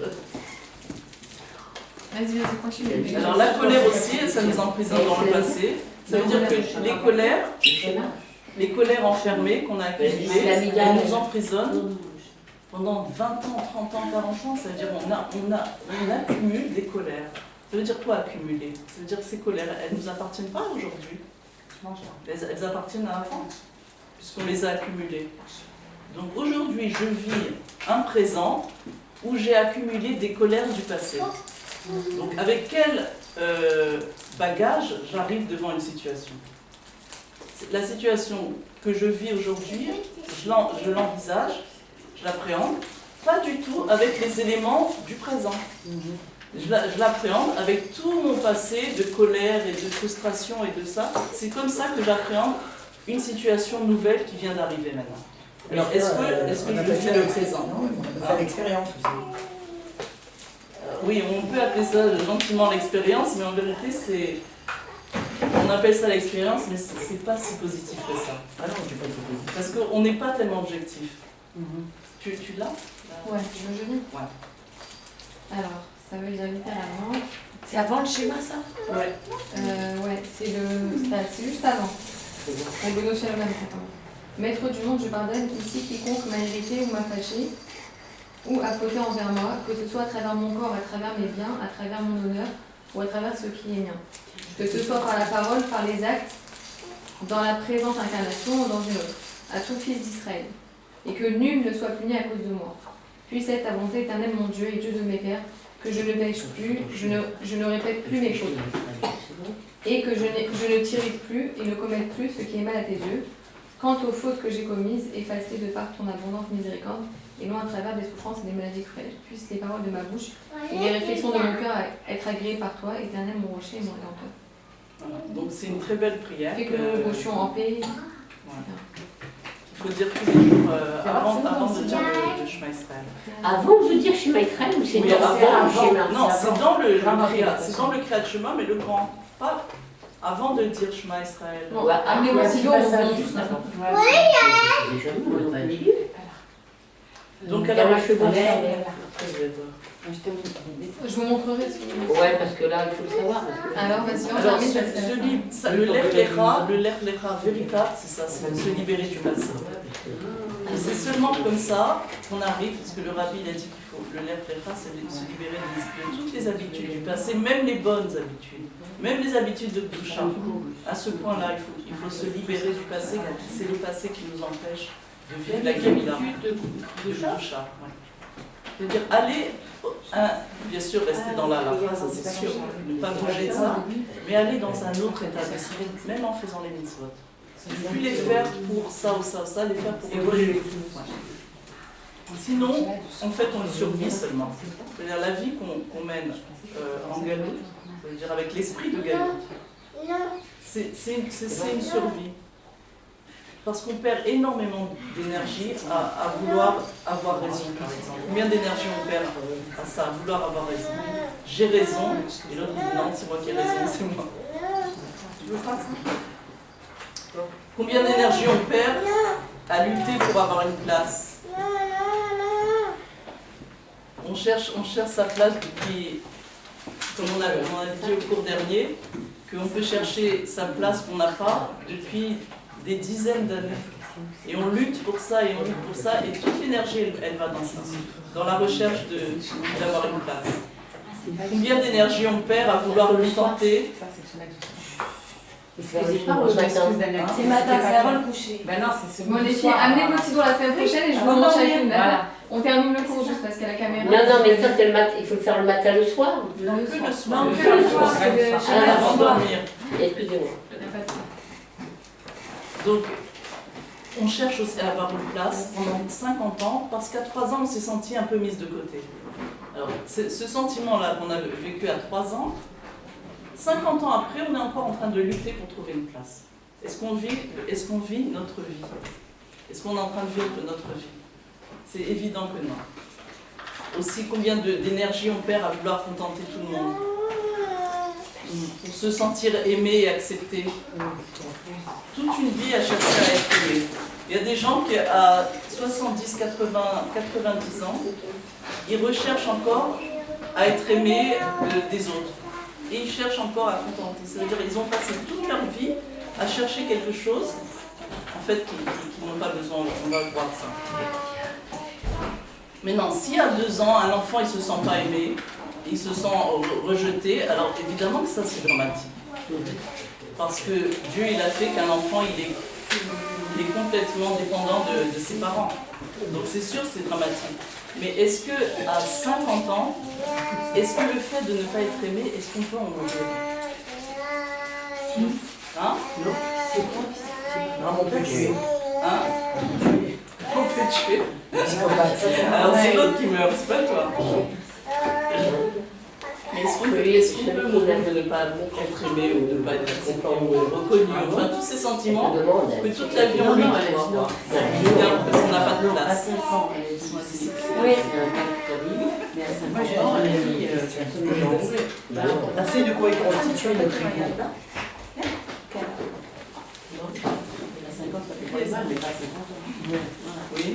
Vas-y, continue. Alors la colère aussi, ça nous emprisonne dans le passé. Ça veut dire que les colères enfermées qu'on a accumulées, elles nous emprisonnent pendant 20 ans, 30 ans, 40 ans. Ça veut dire qu'on accumule des colères. Ça veut dire quoi accumuler? Ça veut dire que ces colères, elles ne nous appartiennent pas aujourd'hui. Elles appartiennent à avant, puisqu'on les a accumulées. Donc aujourd'hui, je vis un présent où j'ai accumulé des colères du passé. Donc avec quel bagage j'arrive devant une situation? La situation que je vis aujourd'hui, je l'envisage, je l'appréhende, pas du tout avec les éléments du présent. Je l'appréhende avec tout mon passé de colère et de frustration et de ça. C'est comme ça que j'appréhende une situation nouvelle qui vient d'arriver maintenant. Alors est-ce que je vis le présent? C'est l'expérience aussi. Oui, on peut appeler ça gentiment l'expérience, mais en vérité, on appelle ça l'expérience, mais c'est pas si positif que ça. Ah non, c'est pas si positif. Parce qu'on n'est pas tellement objectif. Tu l'as? Ouais, tu veux que je lis? Ouais. Alors, ça veut dire littéralement. C'est avant le schéma, ça? Ouais. Ouais, c'est juste avant. Au Bono Shalom, ça commence. Maître du monde, je pardonne ici quiconque m'a irrité ou m'a fâché ou a fauté envers moi, que ce soit à travers mon corps, à travers mes biens, à travers mon honneur ou à travers ce qui est mien. Que ce soit par la parole, par les actes, dans la présente incarnation ou dans une autre, à tout fils d'Israël. Et que nul ne soit puni à cause de moi. Puisse être ta volonté éternelle, mon Dieu et Dieu de mes pères, que je ne pêche plus, je ne répète plus mes fautes. Et que je ne t'irrite plus et ne commette plus ce qui est mal à tes yeux. Quant aux fautes que j'ai commises, efface-les de par ton abondante miséricorde, et non à travers des souffrances et des maladies cruelles. Puissent les paroles de ma bouche et les réflexions de mon cœur être agréées par toi, éternel mon rocher et mon rédempteur. Voilà. Donc c'est une très belle prière. Fais que nous nous gauchions en paix. Voilà. Il faut dire tous les jours avant de dire le Shema Israël. Avant de dire Shema Israël ou c'est Oui, dans le schéma? Non, c'est dans le Kriyat. C'est dans le Kriyat Shema, mais le grand. Pas avant de dire Shema Israël. Bon, amenez vos stylos, on va juste avant. Donc Il y a alors, un cheveu vert. Je vous montrerai ce que Ouais, parce que là, il faut le savoir. Alors, vas-y, on alors termine. le Lech Lecha véritable, c'est ça, c'est de se libérer du passé. Et c'est seulement comme ça qu'on arrive, parce que le Rabbi il a dit qu'il faut, le Lech Lecha, c'est de se libérer de toutes les habitudes du passé, même les bonnes habitudes, même les habitudes de Gdusha. À ce point-là, il faut se libérer du passé, c'est le passé qui nous empêche de vivre la Gevila de Gdusha. Ouais. C'est-à-dire aller, bien sûr rester dans la phrase, c'est sûr, ne pas bouger de ça, mais aller dans un autre état d'esprit, même en faisant les mitzvot. Ne plus les faire pour ça ou ça ou ça, les faire pour évoluer. Ouais. Sinon, en fait, on survit seulement. C'est-à-dire la vie qu'on mène en Galout, c'est-à-dire avec l'esprit de Galout, c'est une survie. Parce qu'on perd énormément d'énergie à vouloir avoir raison, par exemple. Combien d'énergie on perd à ça, à vouloir avoir raison? J'ai raison, et l'autre dit non, c'est moi qui ai raison, c'est moi. Tu veux pas ça? Combien d'énergie on perd à lutter pour avoir une place? On cherche sa place depuis, comme on a dit au cours dernier, qu'on peut chercher sa place qu'on n'a pas depuis des dizaines d'années. Et on lutte pour ça, et on lutte pour ça, et toute l'énergie, elle va dans ça, dans la recherche d'avoir une place. Combien d'énergie on perd à vouloir le tenter? C'est matin, c'est avant le coucher. Ben non, c'est ce Bon, les filles, amenez vos stylos la semaine prochaine et je vous montre chacune. Voilà. On termine le cours juste parce qu'il y a la caméra. Non, mais ça, c'est le matin. Il faut le faire le matin, le soir. Que le soir. Non, que le soir, c'est de Avant de dormir. Excusez-moi. Donc, on cherche aussi à avoir une place pendant 50 ans, parce qu'à 3 ans, on s'est senti un peu mise de côté. Alors, ce sentiment-là qu'on a vécu à 3 ans, 50 ans après, on est encore en train de lutter pour trouver une place. Est-ce qu'on vit notre vie? Est-ce qu'on est en train de vivre notre vie? C'est évident que non. Aussi, combien d'énergie on perd à vouloir contenter tout le monde? Pour se sentir aimé et accepté. Toute une vie à chercher à être aimé. Il y a des gens qui, à 70, 80, 90 ans, ils recherchent encore à être aimés des autres. Et ils cherchent encore à contenter. C'est-à-dire qu'ils ont passé toute leur vie à chercher quelque chose, en fait, qu'ils n'ont pas besoin. On va voir ça. Maintenant, si à 2 ans, un enfant il ne se sent pas aimé, il se sent rejeté, alors évidemment que ça c'est dramatique. Parce que Dieu il a fait qu'un enfant il est complètement dépendant de ses parents. Donc c'est sûr c'est dramatique. Mais est-ce que à 50 ans, est-ce que le fait de ne pas être aimé, est-ce qu'on peut en mourir? Hein? Non, c'est on peut tuer. Hein? On peut tuer. Alors c'est l'autre qui meurt, c'est pas toi. Mais est-ce qu'on peut mourir de ne pas être aimé ou de ne pas être accepté ou reconnu? Enfin, tous ces sentiments que toute la vie on lutte pour avoir. Parce qu'on n'a pas de place. Oui. Moi, j'ai envie on sait de quoi est constitué notre ego. Oui.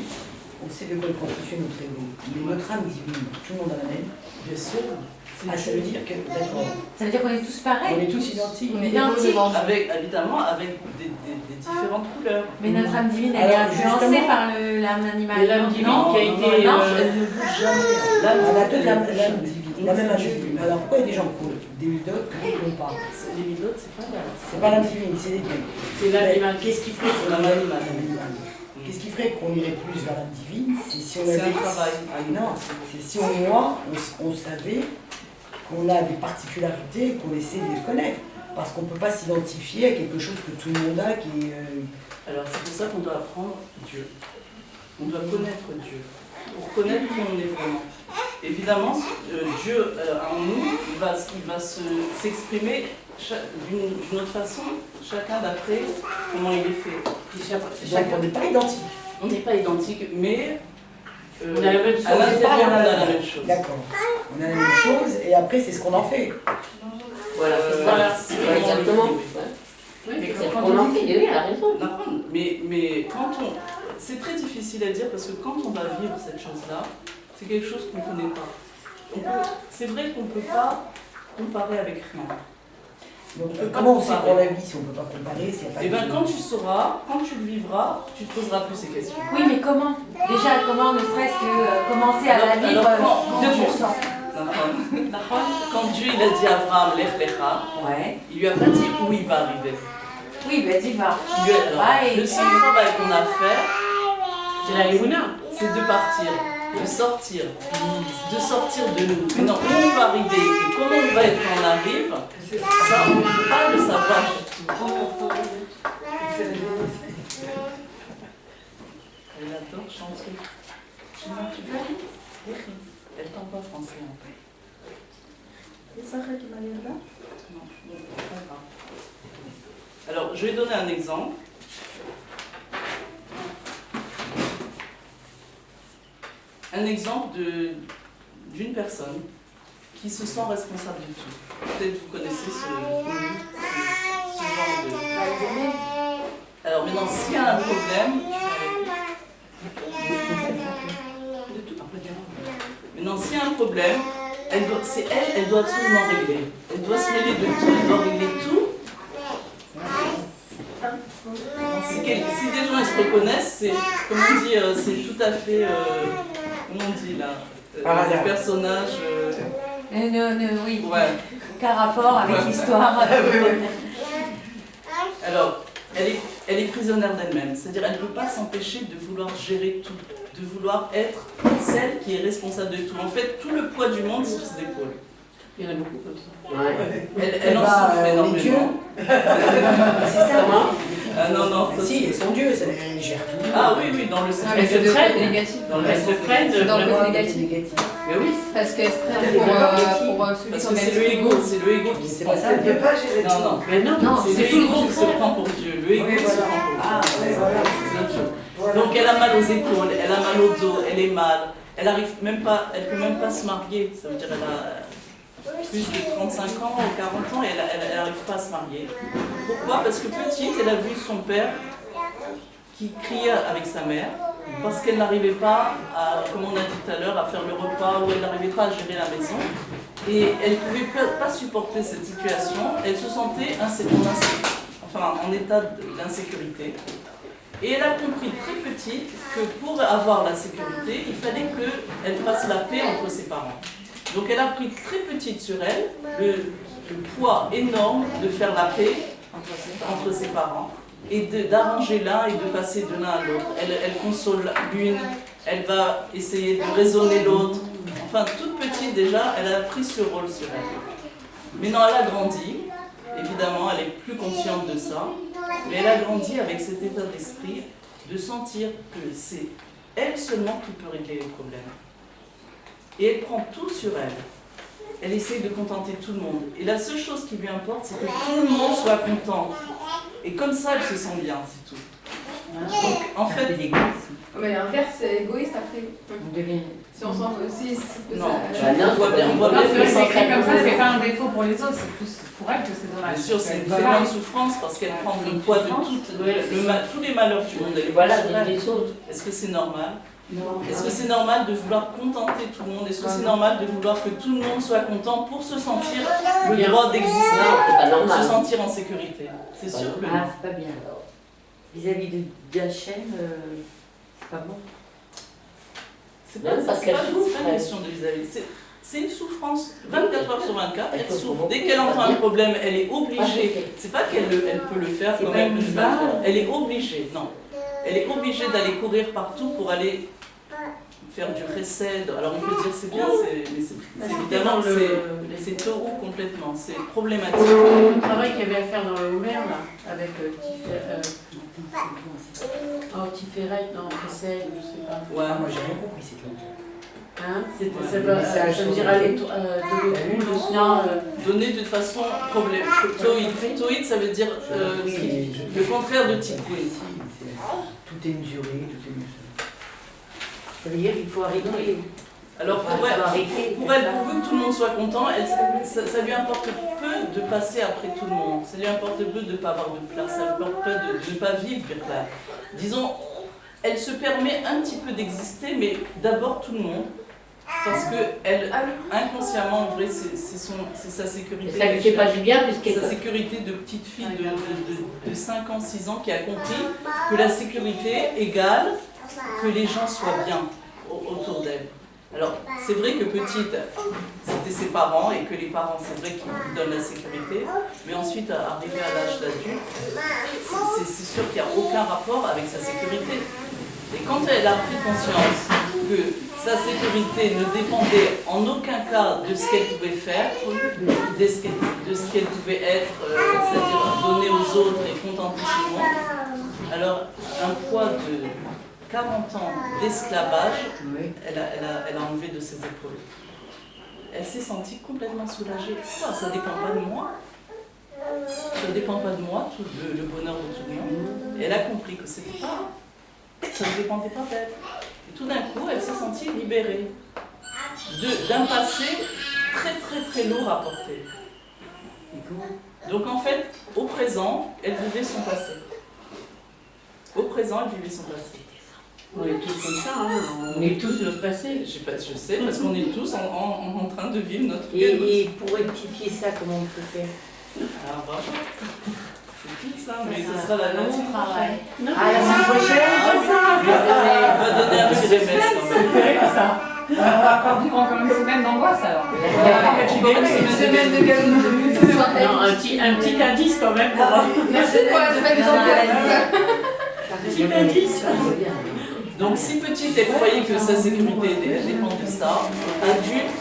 On sait de quoi est constitué notre ego. Mais notre âme divine, tout le monde a la même. Bien sûr. Ah, ça veut dire que, d'accord, Ça veut dire qu'on est tous pareils. on est tous identiques. On est Identique. égaux devant Dieu. Évidemment, avec des différentes couleurs. Mais notre âme divine, elle est Alors, influencée justement- par l'âme animale. Et l'âme divine non qui a été. non, Elle ne bouge jamais. On a toute elle la ne bouge même jamais. divine, la même âme divine. Alors pourquoi il y a des gens qui ont des méthodes qui ne l'ont pas? Les milotes, c'est pas là. C'est pas l'âme divine, c'est les dieux. C'est l'animal. Qu'est-ce qui ferait C'est qu'on l'âme irait animale. Qu'est-ce qui ferait qu'on irait plus vers l'âme divine? C'est si on C'est avait... un travail. Non, c'est si moi, on savait qu'on a des particularités et qu'on essaie de les connaître. Parce qu'on ne peut pas s'identifier à quelque chose que tout le monde a qui est... Alors c'est pour ça qu'on doit apprendre Dieu. On doit connaître Dieu. Pour connaître qui on est vraiment. Évidemment, Dieu en nous, il va s'exprimer d'une autre façon, chacun d'après comment il est fait. Donc on n'est pas identique. On n'est pas identique, mais On a la même chose. à l'intérieur on a la même chose. D'accord. On a la même chose et après c'est ce qu'on en fait. Voilà, Voilà. c'est Ouais, exactement. Oui, C'est c'est ce qu'on en fait, oui, elle a raison. Mais quand on... C'est très difficile à dire parce que quand on va vivre cette chose-là, c'est quelque chose qu'on ne connaît pas. C'est vrai qu'on ne peut pas comparer avec rien. Donc peut pas comment on sait comparer. qu'on la vit si on ne peut pas comparer, s'il n'y a pas Et bien de- quand tu sauras, quand tu le vivras, tu te poseras plus ces questions. Oui, mais comment? Déjà, comment ne serait-ce que commencer à la vivre Alors, quand 2%? Quand Dieu il a dit à Abraham, Lech Lecha, Ouais. il lui a pas dit où il va arriver. Oui, ben dis va. Il lui a- alors, Ouais, le seul travail qu'on a à faire, C'est la Léouna. c'est de partir, de sortir de nous. Maintenant, où on va arriver et comment on va être quand on arrive, ça, on ne peut pas le savoir du tout. Elle adore chanter. Tu veux? Elle parle pas français en fait. Et ça qui m'a l'air là? Non, pas grave. Alors, je vais donner un exemple. Un exemple d'une personne qui se sent responsable de tout. Peut-être vous connaissez ce genre de... Alors maintenant, s'il y a un problème... Maintenant, s'il y a un problème, elle doit absolument régler. Elle doit se mêler de tout, elle doit régler tout. Si des gens ils se reconnaissent, c'est, comme on dit, c'est tout à fait, comment on dit là, les personnages. Oui. Ouais. Aucun rapport avec Ouais. l'histoire. Alors, elle est prisonnière d'elle-même, c'est-à-dire elle ne peut pas s'empêcher de vouloir gérer tout, de vouloir être celle qui est responsable de tout. En fait, tout le poids du monde sur ses épaules. Il y en a beaucoup comme ça. Ouais. Elle en souffre les énormément. dieux, c'est ça. Ah non, ça, Si, ils sont dieux, ça les gère tout. Ah oui, dans le sens Ah, mais c'est se le prennent. côté négatif. Dans le Elle sens se prennent C'est dans le vraiment. côté négatif. Mais oui, Parce qu'elle se prend C'est pour le celui parce qu'on que c'est le aime. ego qui se C'est prend. pas ça, Dieu. Non, Mais non, Non, c'est c'est le tout le ego qui se contraire. prend pour Dieu. Le ego Oui, qui se voilà. prend pour Dieu. Ah, ouais, voilà. C'est autre chose. Donc elle a mal aux épaules, elle a mal au dos, elle est mal. Elle arrive même pas, elle peut même pas se marier. Ça veut dire elle a plus de 35 ans ou 40 ans et elle n'arrive pas à se marier. Pourquoi? Parce que petite, elle a vu son père qui criait avec sa mère parce qu'elle n'arrivait pas à, comme on a dit tout à l'heure, à faire le repas ou elle n'arrivait pas à gérer la maison. Et elle ne pouvait pas supporter cette situation. Elle se sentait en état d'insécurité. Et elle a compris très petite que pour avoir la sécurité, il fallait qu'elle fasse la paix entre ses parents. Donc elle a pris très petite sur elle le poids énorme de faire la paix entre ses parents et d'arranger l'un et de passer de l'un à l'autre. Elle console l'une, elle va essayer de raisonner l'autre. Enfin, toute petite déjà, elle a pris ce rôle sur elle. Maintenant, elle a grandi. Évidemment, elle est plus consciente de ça. Mais elle a grandi avec cet état d'esprit de sentir que c'est elle seulement qui peut régler les problèmes. Et elle prend tout sur elle. Elle essaie de contenter tout le monde. Et la seule chose qui lui importe, c'est que tout le monde soit content. Et comme ça, elle se sent bien, c'est tout. Donc, en fait, Mais l'inverse, c'est égoïste après. On devient. Si on s'en aussi, c'est non, ça. on voit bien Non, que c'est ça écrit comme ça, c'est pas un défaut pour les autres, c'est plus pour elle que c'est dommage. bien sûr, c'est une très grande souffrance parce qu'elle prend le poids de tous les malheurs du monde. Elle est Voilà, sur elle. des autres. Est-ce que c'est normal? Est-ce que c'est normal de vouloir contenter tout le monde? Est-ce que c'est normal de vouloir que tout le monde soit content pour se sentir le droit d'exister, pour se sentir en sécurité? C'est sûr que non. Ah, c'est pas bien. Vis-à-vis d'Hachem, c'est pas bon. C'est pas une question de vis-à-vis. C'est une souffrance. 24 heures sur 24, elle souffre. Dès qu'elle entend un problème, elle est obligée. C'est pas qu'elle peut le faire quand même. Elle est obligée. Non. Elle est obligée d'aller courir partout pour aller faire du recède. Alors on peut dire c'est bien, mais c'est évidemment c'est tôt complètement. C'est problématique. Le travail qu'il y avait à faire dans le Homer, là, avec Tiferet, non, Recède, je sais pas. Ouais, moi j'ai rien compris, c'est tout. Hein, ça veut dire aller donner de toute façon problème. Toïd, ça veut dire le contraire de tikkun. Tout est mesuré, tout est mesuré. Ça veut dire qu'il faut arrêter. Alors pour elle, pourvu que tout le monde soit content, ça lui importe peu de passer après tout le monde. Ça lui importe peu de ne pas avoir de place, ça lui importe peu de ne pas vivre là. Disons, elle se permet un petit peu d'exister, mais d'abord tout le monde. Parce que elle, inconsciemment, en vrai, c'est sa sécurité. Ça lui fait pas du bien puisqu'elle... Sa sécurité de petite fille de 5 ans, 6 ans qui a compris que la sécurité égale que les gens soient bien autour d'elle. Alors, c'est vrai que petite, c'était ses parents et que les parents, c'est vrai qu'ils donnent la sécurité, mais ensuite, arrivé à l'âge d'adulte, c'est sûr qu'il n'y a aucun rapport avec sa sécurité. Et quand elle a pris conscience que sa sécurité ne dépendait en aucun cas de ce qu'elle pouvait faire, de ce qu'elle pouvait être, c'est-à-dire donner aux autres et contenter tout le monde, alors un poids de 40 ans d'esclavage, elle a enlevé de ses épaules. Elle s'est sentie complètement soulagée. Ça ne dépend pas de moi. Ça ne dépend pas de moi, le bonheur de tout le monde. Et elle a compris que ça ne dépendait pas d'elle. Et tout d'un coup, elle s'est sentie libérée d'un passé très très très lourd à porter. Donc en fait, au présent, elle vivait son passé. Au présent, elle vivait son passé. On est tous comme ça, hein. On est tous notre passé. Je sais, parce qu'on est tous en train de vivre notre Et pour rectifier ça, comment on peut faire? Alors voilà. C'est tout ça, mais ce sera la note. Travail. Ah, la semaine prochaine, On va donner un petit remède quand même. c'est terrible ça. On va encore vivre encore une semaine d'angoisse alors. Une semaine de galop. Non, un petit indice quand même pour voir. Merci pour la semaine d'angoisse. Petit indice. Donc si petite, elle croyait que sa sécurité dépend de ça, adulte,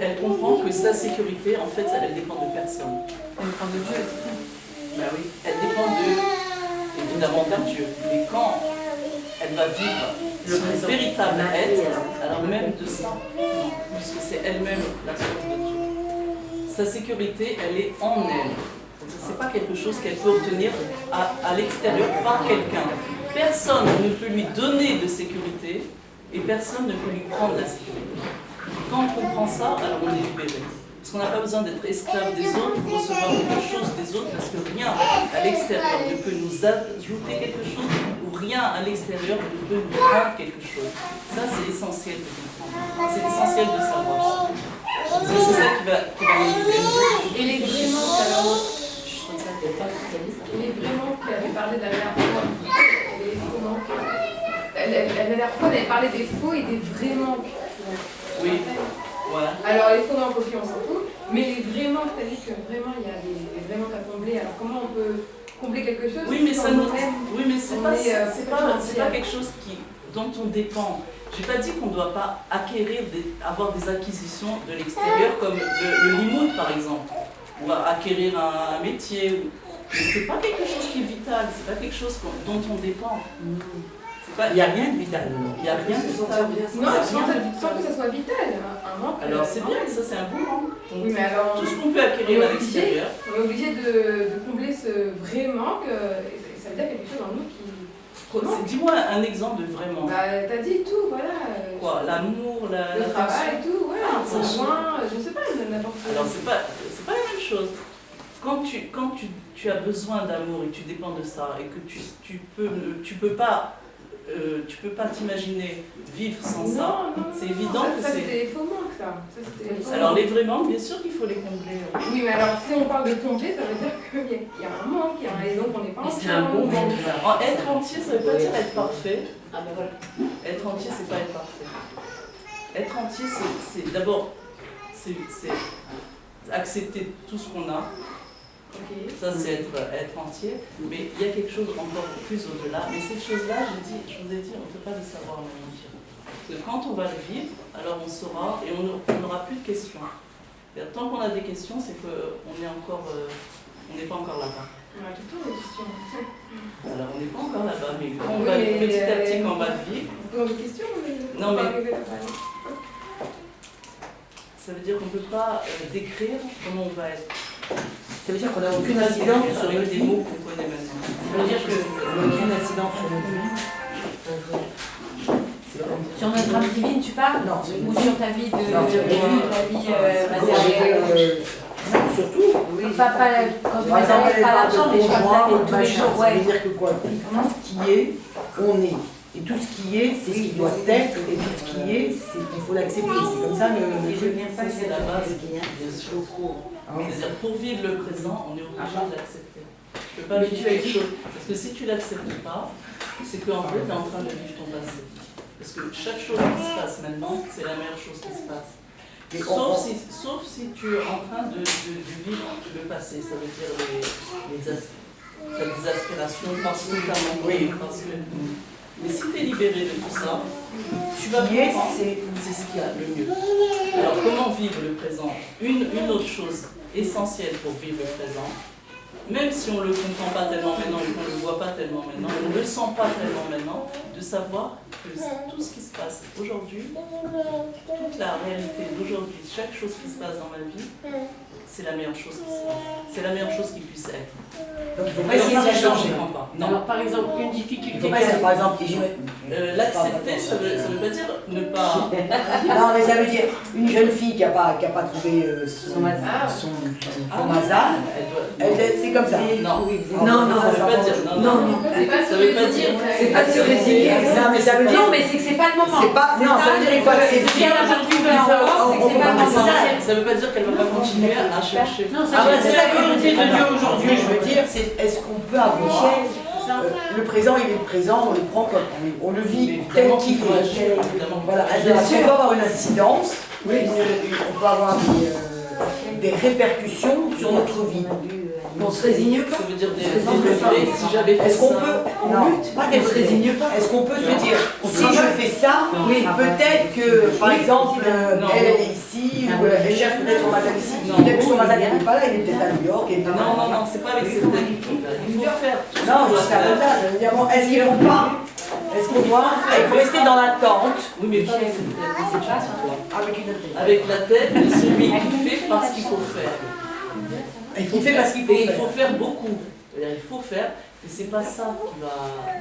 elle comprend que sa sécurité, en fait, elle dépend de personne. Elle dépend de Dieu. Ben oui, elle dépend évidemment de Dieu. Mais quand elle va vivre son véritable être, alors même de ça, puisque c'est elle-même la source de tout. Sa sécurité, elle est en elle. Ce n'est pas quelque chose qu'elle peut obtenir à l'extérieur par quelqu'un. Personne ne peut lui donner de sécurité et personne ne peut lui prendre la sécurité. Quand on comprend ça, alors on est libéré. Parce qu'on n'a pas besoin d'être esclave des autres pour recevoir quelque chose des autres, parce que rien à l'extérieur ne peut nous ajouter quelque chose, ou rien à l'extérieur ne peut nous rendre quelque chose. Ça, c'est essentiel de comprendre. C'est essentiel de savoir. C'est ça qui va nous libérer. Et les vraiment, alors, les vraiment qui avaient parlé de la dernière fois, les faux manques. La dernière fois, elle avait parlé des faux et des vrais manques. Oui. Voilà. Alors les faux manques, ok, on s'en fout, mais les vrais manques, tu as dit que vraiment il y a des vrais manques à combler. Alors comment on peut combler quelque chose? Oui, mais ça nous-mêmes, oui, mais c'est pas quelque chose dont on dépend. J'ai pas dit qu'on ne doit pas avoir des acquisitions de l'extérieur, comme le limoud par exemple, ou acquérir un métier. Mais c'est pas quelque chose qui est vital, c'est pas quelque chose dont on dépend. Il n'y a rien de vital. Il n'y a rien de vital. Non, sans que ça soit vital. Un manque. Alors c'est bien, ça c'est un bon manque. Donc, Oui, mais alors, tout ce qu'on peut acquérir à l'extérieur. on est obligé de combler ce vrai manque. Et ça veut dire quelque chose en nous qui. Dis-moi un exemple de vrai manque. Bah, t'as dit tout, voilà. Quoi, l'amour, le travail et tout, ouais. ça Conjoint, je sais pas, n'importe quoi. Alors c'est pas la même chose. Quand tu as besoin d'amour et tu dépends de ça et que tu peux pas tu peux pas t'imaginer vivre sans ça. C'est évident que ça c'est... c'était les faux manques, ça. C'était les faux Alors manques. les vrais manques, bien sûr qu'il faut les combler. Oui, mais alors si on parle de combler, ça veut dire qu'il y a un manque, il y a un raison qu'on n'est pas C'est un bon manque. Être entier, ça veut pas dire être parfait. Ah ben voilà. Être entier, c'est pas être parfait. Être entier, c'est d'abord c'est accepter tout ce qu'on a. Ça, c'est être entier. Mais il y a quelque chose encore plus au-delà. Mais ces choses-là, je vous ai dit, on ne peut pas les savoir maintenant. Parce que quand on va le vivre, alors on saura et on n'aura plus de questions. Et tant qu'on a des questions, c'est qu'on est encore, on n'est pas encore là-bas. On a tout le temps des questions. Alors on n'est pas encore là-bas, mais quand on Oui, va, mais, petit à petit, quand on va le vivre, Dans des questions, Non, mais- mais... ça veut dire qu'on ne peut pas décrire comment on va être. Ça veut dire qu'on n'a aucune Pas incidence décrire sur avec notre des vie. mots qu'on connaît maintenant. Ça veut dire qu'on n'a aucune incidence sur notre vie. Sur notre âme divine, tu parles? Non, Ou sur ta vie de Non, sur ta vie matérielle? Surtout, Pas quand tu par exemple, matériel, pas l'argent, mais je parle de ta vie de tous les machin, jours. ça veut Ouais. dire que quoi? Tout ce qui est, on est. Et tout ce qui est, c'est ce qui doit être, et tout ce qui est, il faut l'accepter. C'est comme ça le truc. Ça, c'est la base, bien sûr. C'est-à-dire, pour vivre le présent, on est obligé de l'accepter. Tu ne peux pas vivre quelque chose. Parce que si tu ne l'acceptes pas, c'est qu'en fait, tu es en train de vivre ton passé. Parce que chaque chose qui se passe maintenant, c'est la meilleure chose qui se passe. Sauf si tu es en train de vivre le passé, ça veut dire des aspirations, parce que tu as manqué, parce que... Mais si tu es libéré de tout ça, tu vas comprendre, c'est ce qu'il y a le mieux. Alors comment vivre le présent? Une autre chose essentielle pour vivre le présent, même si on ne le comprend pas tellement maintenant et qu'on ne le voit pas tellement maintenant, on ne le sent pas tellement maintenant, de savoir que tout ce qui se passe aujourd'hui, toute la réalité d'aujourd'hui, chaque chose qui se passe dans ma vie, c'est la meilleure chose qui se passe. C'est la meilleure chose qui puisse être. Donc il ne faut pas essayer de la changer. Non. Alors par exemple, une Il difficulté. ne faut pas essayer, par exemple, L'accepter, ça veut pas dire ne pas... non, mais ça veut dire une jeune fille qui n'a pas trouvé son mazal, c'est comme ça. Non, Non, ça veut pas dire... Non. Ça veut pas dire... c'est pas se résigner. Non, mais ça veut dire. Non, mais c'est que c'est pas le moment. C'est pas. Non, ça veut dire qu'il faut accepter. Si elle a perdu de la c'est que c'est pas le moment. Ça veut pas dire qu'elle va pas continuer à chercher. Non, Ah ouais, c'est c'est la la volonté de Dieu aujourd'hui. je veux dire, c'est est-ce qu'on peut avoir. Le présent, il est le présent, on le prend comme on le vit tel qu'il est. Voilà, on peut avoir une incidence, on peut avoir des répercussions sur notre vie. On se résigne pas. Ça veut dire si j'avais fait Est-ce qu'on ça... peut, non, pas qu'elle se résigne pas. Est-ce qu'on peut se dire, si je fais ça, peut-être que, par exemple, elle est ici, ou elle cherche peut-être son mazal ici, peut-être que son mazal n'est pas là, il est peut-être à New York, il est peut-être à... Non, c'est pas avec cette technique. Il faut faire tout ce Non, qu'on doit c'est à faire. ça, ça veut dire, bon, est-ce qu'il faut pas, est-ce qu'on doit, il faut rester dans l'attente Oui, mais pas avec cette technique, c'est pas sur toi. avec une autre Avec la tête de celui qui fait parce qu'il faut faire. Et qui fait parce qu'il faut Et il faire. faut faire beaucoup. C'est-à-dire, il faut faire, et c'est pas ça qui va...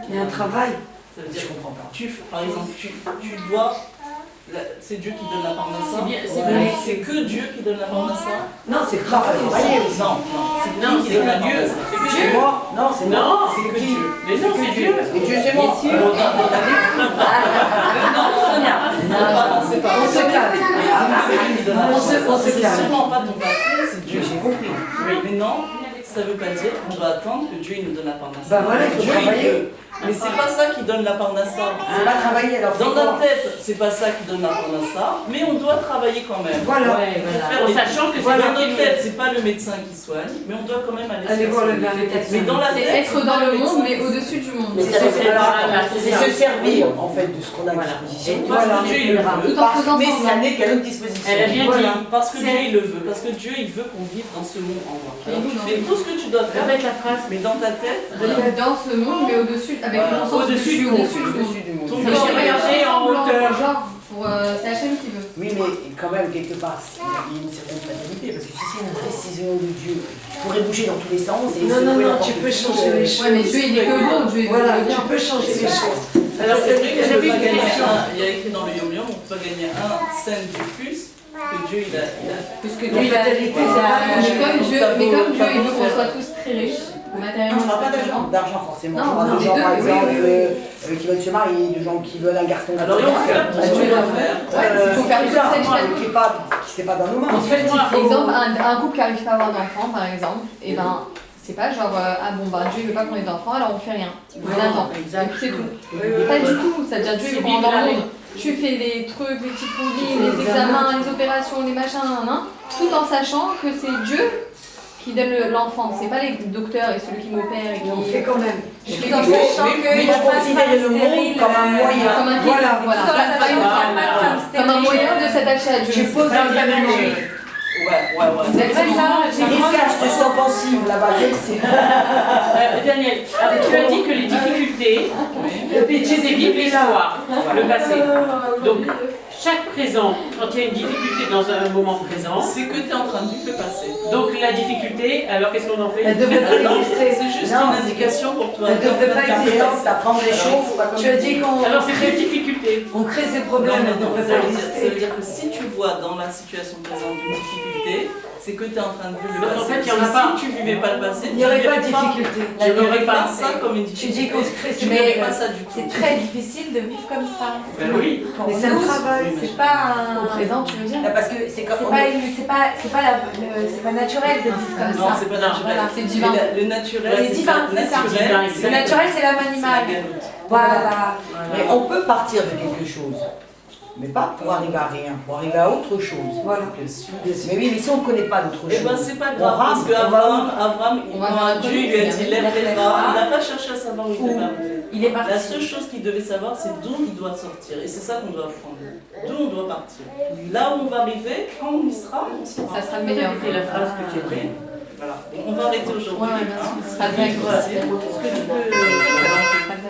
Il y a un travail. Ça veut dire, Je comprends pas. par exemple, tu dois... C'est Dieu qui donne la parnassa. C'est que Dieu qui donne la parnassa. Non, c'est travailler aussi. Non, c'est c'est que Dieu. Dieu. C'est moi. Non, c'est moi. Non, C'est que qui? Dieu. Mais non, c'est Dieu. Et Dieu, c'est moi. C'est pas. On se calme. On se calme. C'est sûrement pas ton patron, c'est Dieu. J'ai compris. Oui, mais non, ça veut pas dire qu'on doit attendre que Dieu il nous donne la parnassa. Bah voilà, il faut Dieu, travailler. veut. Mais c'est pas ça qui donne la parnassa. C'est pas travailler alors. Dans notre tête, c'est pas ça qui donne la parnassa, mais on doit travailler quand même. Voilà. Ouais, voilà. Faire En des- sachant que c'est Dans pas notre tête, c'est pas le médecin qui soigne, mais on doit quand même aller Allez se voir le faire soigner. médecin. Mais dans la C'est tête, être c'est dans pas le monde, médecin. mais au-dessus du monde. Mais c'est se servir en fait de ce qu'on a à disposition. Parce que Dieu il le veut. Tout en faisant Mais semblant. ça n'est qu'à notre disposition. Elle a bien Voilà, dit. parce que Dieu il le veut, parce que Dieu il veut qu'on vive dans ce monde en moi. Alors tu fais tout ce que tu dois faire, Répète la phrase. mais dans ta tête, Dans ce monde, mais au-dessus, avec Voilà. le sens Au-dessus je suis du monde. au-dessus du monde. du monde. ton Ça corps veut dire il regarder en hauteur. Genre, c'est Hachem qui veut. Oui, mais quand même, quelque part, il y a une certaine fatalité, parce que si c'est une décision de Dieu, tu pourrais bouger dans tous les sens et Non, tu peux changer les choses. Ouais, mais Dieu, il est que bon, Dieu, il Voilà, est bien. tu peux changer les choses. Alors c'est vrai qu'on J'avais peut pas une gagner question. il y a écrit dans le Yom Yom, on peut pas gagner un cent de plus que Dieu il a. Puisque La fatalité, c'est pas mais comme Dieu, T'as beau- il veut faire. qu'on soit tous très riches, Non, matériellement. je parle pas d'argent forcément. Non, je parle non, de gens, les deux, par oui, exemple, oui, qui veulent se marier, de gens qui veulent un garçon. Alors, il faut faire tout ce qu'on doit faire. Il faut faire bizarre, ça, qui c'est pas dans nos mains. Exemple, un couple qui n'arrive pas à avoir d'enfant, par exemple, et ben, c'est pas genre, ah bon, bah Dieu veut pas qu'on ait d'enfant, alors on fait rien. On attend. C'est tout. Pas du tout. C'est-à-dire, Dieu veut qu'on dans le monde. Tu fais les trucs, les petits poulings, les examens, les opérations, les machins, tout en sachant que c'est Dieu qui donne l'enfant. C'est pas les docteurs et celui qui m'opère et qui. On fait quand même. Je fais en sachant que. Mais on considère le monde comme un moyen. Comme un Voilà. Comme un moyen de s'attacher à Dieu. Tu poses un famille. Ouais. C'est vrai ça. Je te sens pensive là-bas. Daniel, tu as dit que les difficultés, c'est vivre l'histoire, le passé. Donc, chaque présent, quand il y a une difficulté dans un moment présent, c'est que tu es en train de vivre le passé. Donc la difficulté, alors qu'est-ce qu'on en fait? Elle devrait pas exister. C'est juste une indication pour toi. Elle devrait pas exister. T'apprends des choses. Tu as dit qu'on Alors c'est une difficulté. on crée ces problèmes, elle devrait pas Ça veut exister. dire que si tu vois dans la situation présente une difficulté, c'est que tu es en train de vivre le Donc, passé. en fait, il y en a Parce pas. que si tu vivais pas le passé, Il n'y aurait pas de difficulté. Tu n'aurais pas ça comme une Tu difficulté. dis qu'on se crée Tu ces n'aurais problèmes. pas ça du tout. C'est très difficile de vivre comme ça. Ben oui. Mais c'est un travail. C'est pas Au un. présent, tu veux dire? Parce que c'est comme. C'est pas naturel de vivre comme Non, ça. c'est pas naturel. Voilà, c'est divin. Le naturel, C'est divin, c'est ça. naturel, Le naturel, c'est l'homme animal. Voilà. Mais on peut partir de quelque chose, mais pas pour arriver à rien, pour arriver à autre chose. Voilà. Mais oui, mais si on ne connaît pas d'autre chose. Eh ben c'est pas on grave, rame, parce que on va Abraham, On va quand voir Dieu lui a un dit peu, lève il les a bras, fait il n'a pas cherché à savoir où il devait arriver. Il est parti. La seule chose qu'il devait savoir, c'est d'où il doit sortir. Et c'est ça qu'on doit apprendre. D'où on doit partir. Là où on va arriver, quand on y sera, on saura. Ça sera le meilleur. C'est la phrase que tu as dit. Voilà. Bon, on va arrêter aujourd'hui. Ouais, bien sûr. Hein. Ça va être Est-ce que tu peux... Pas de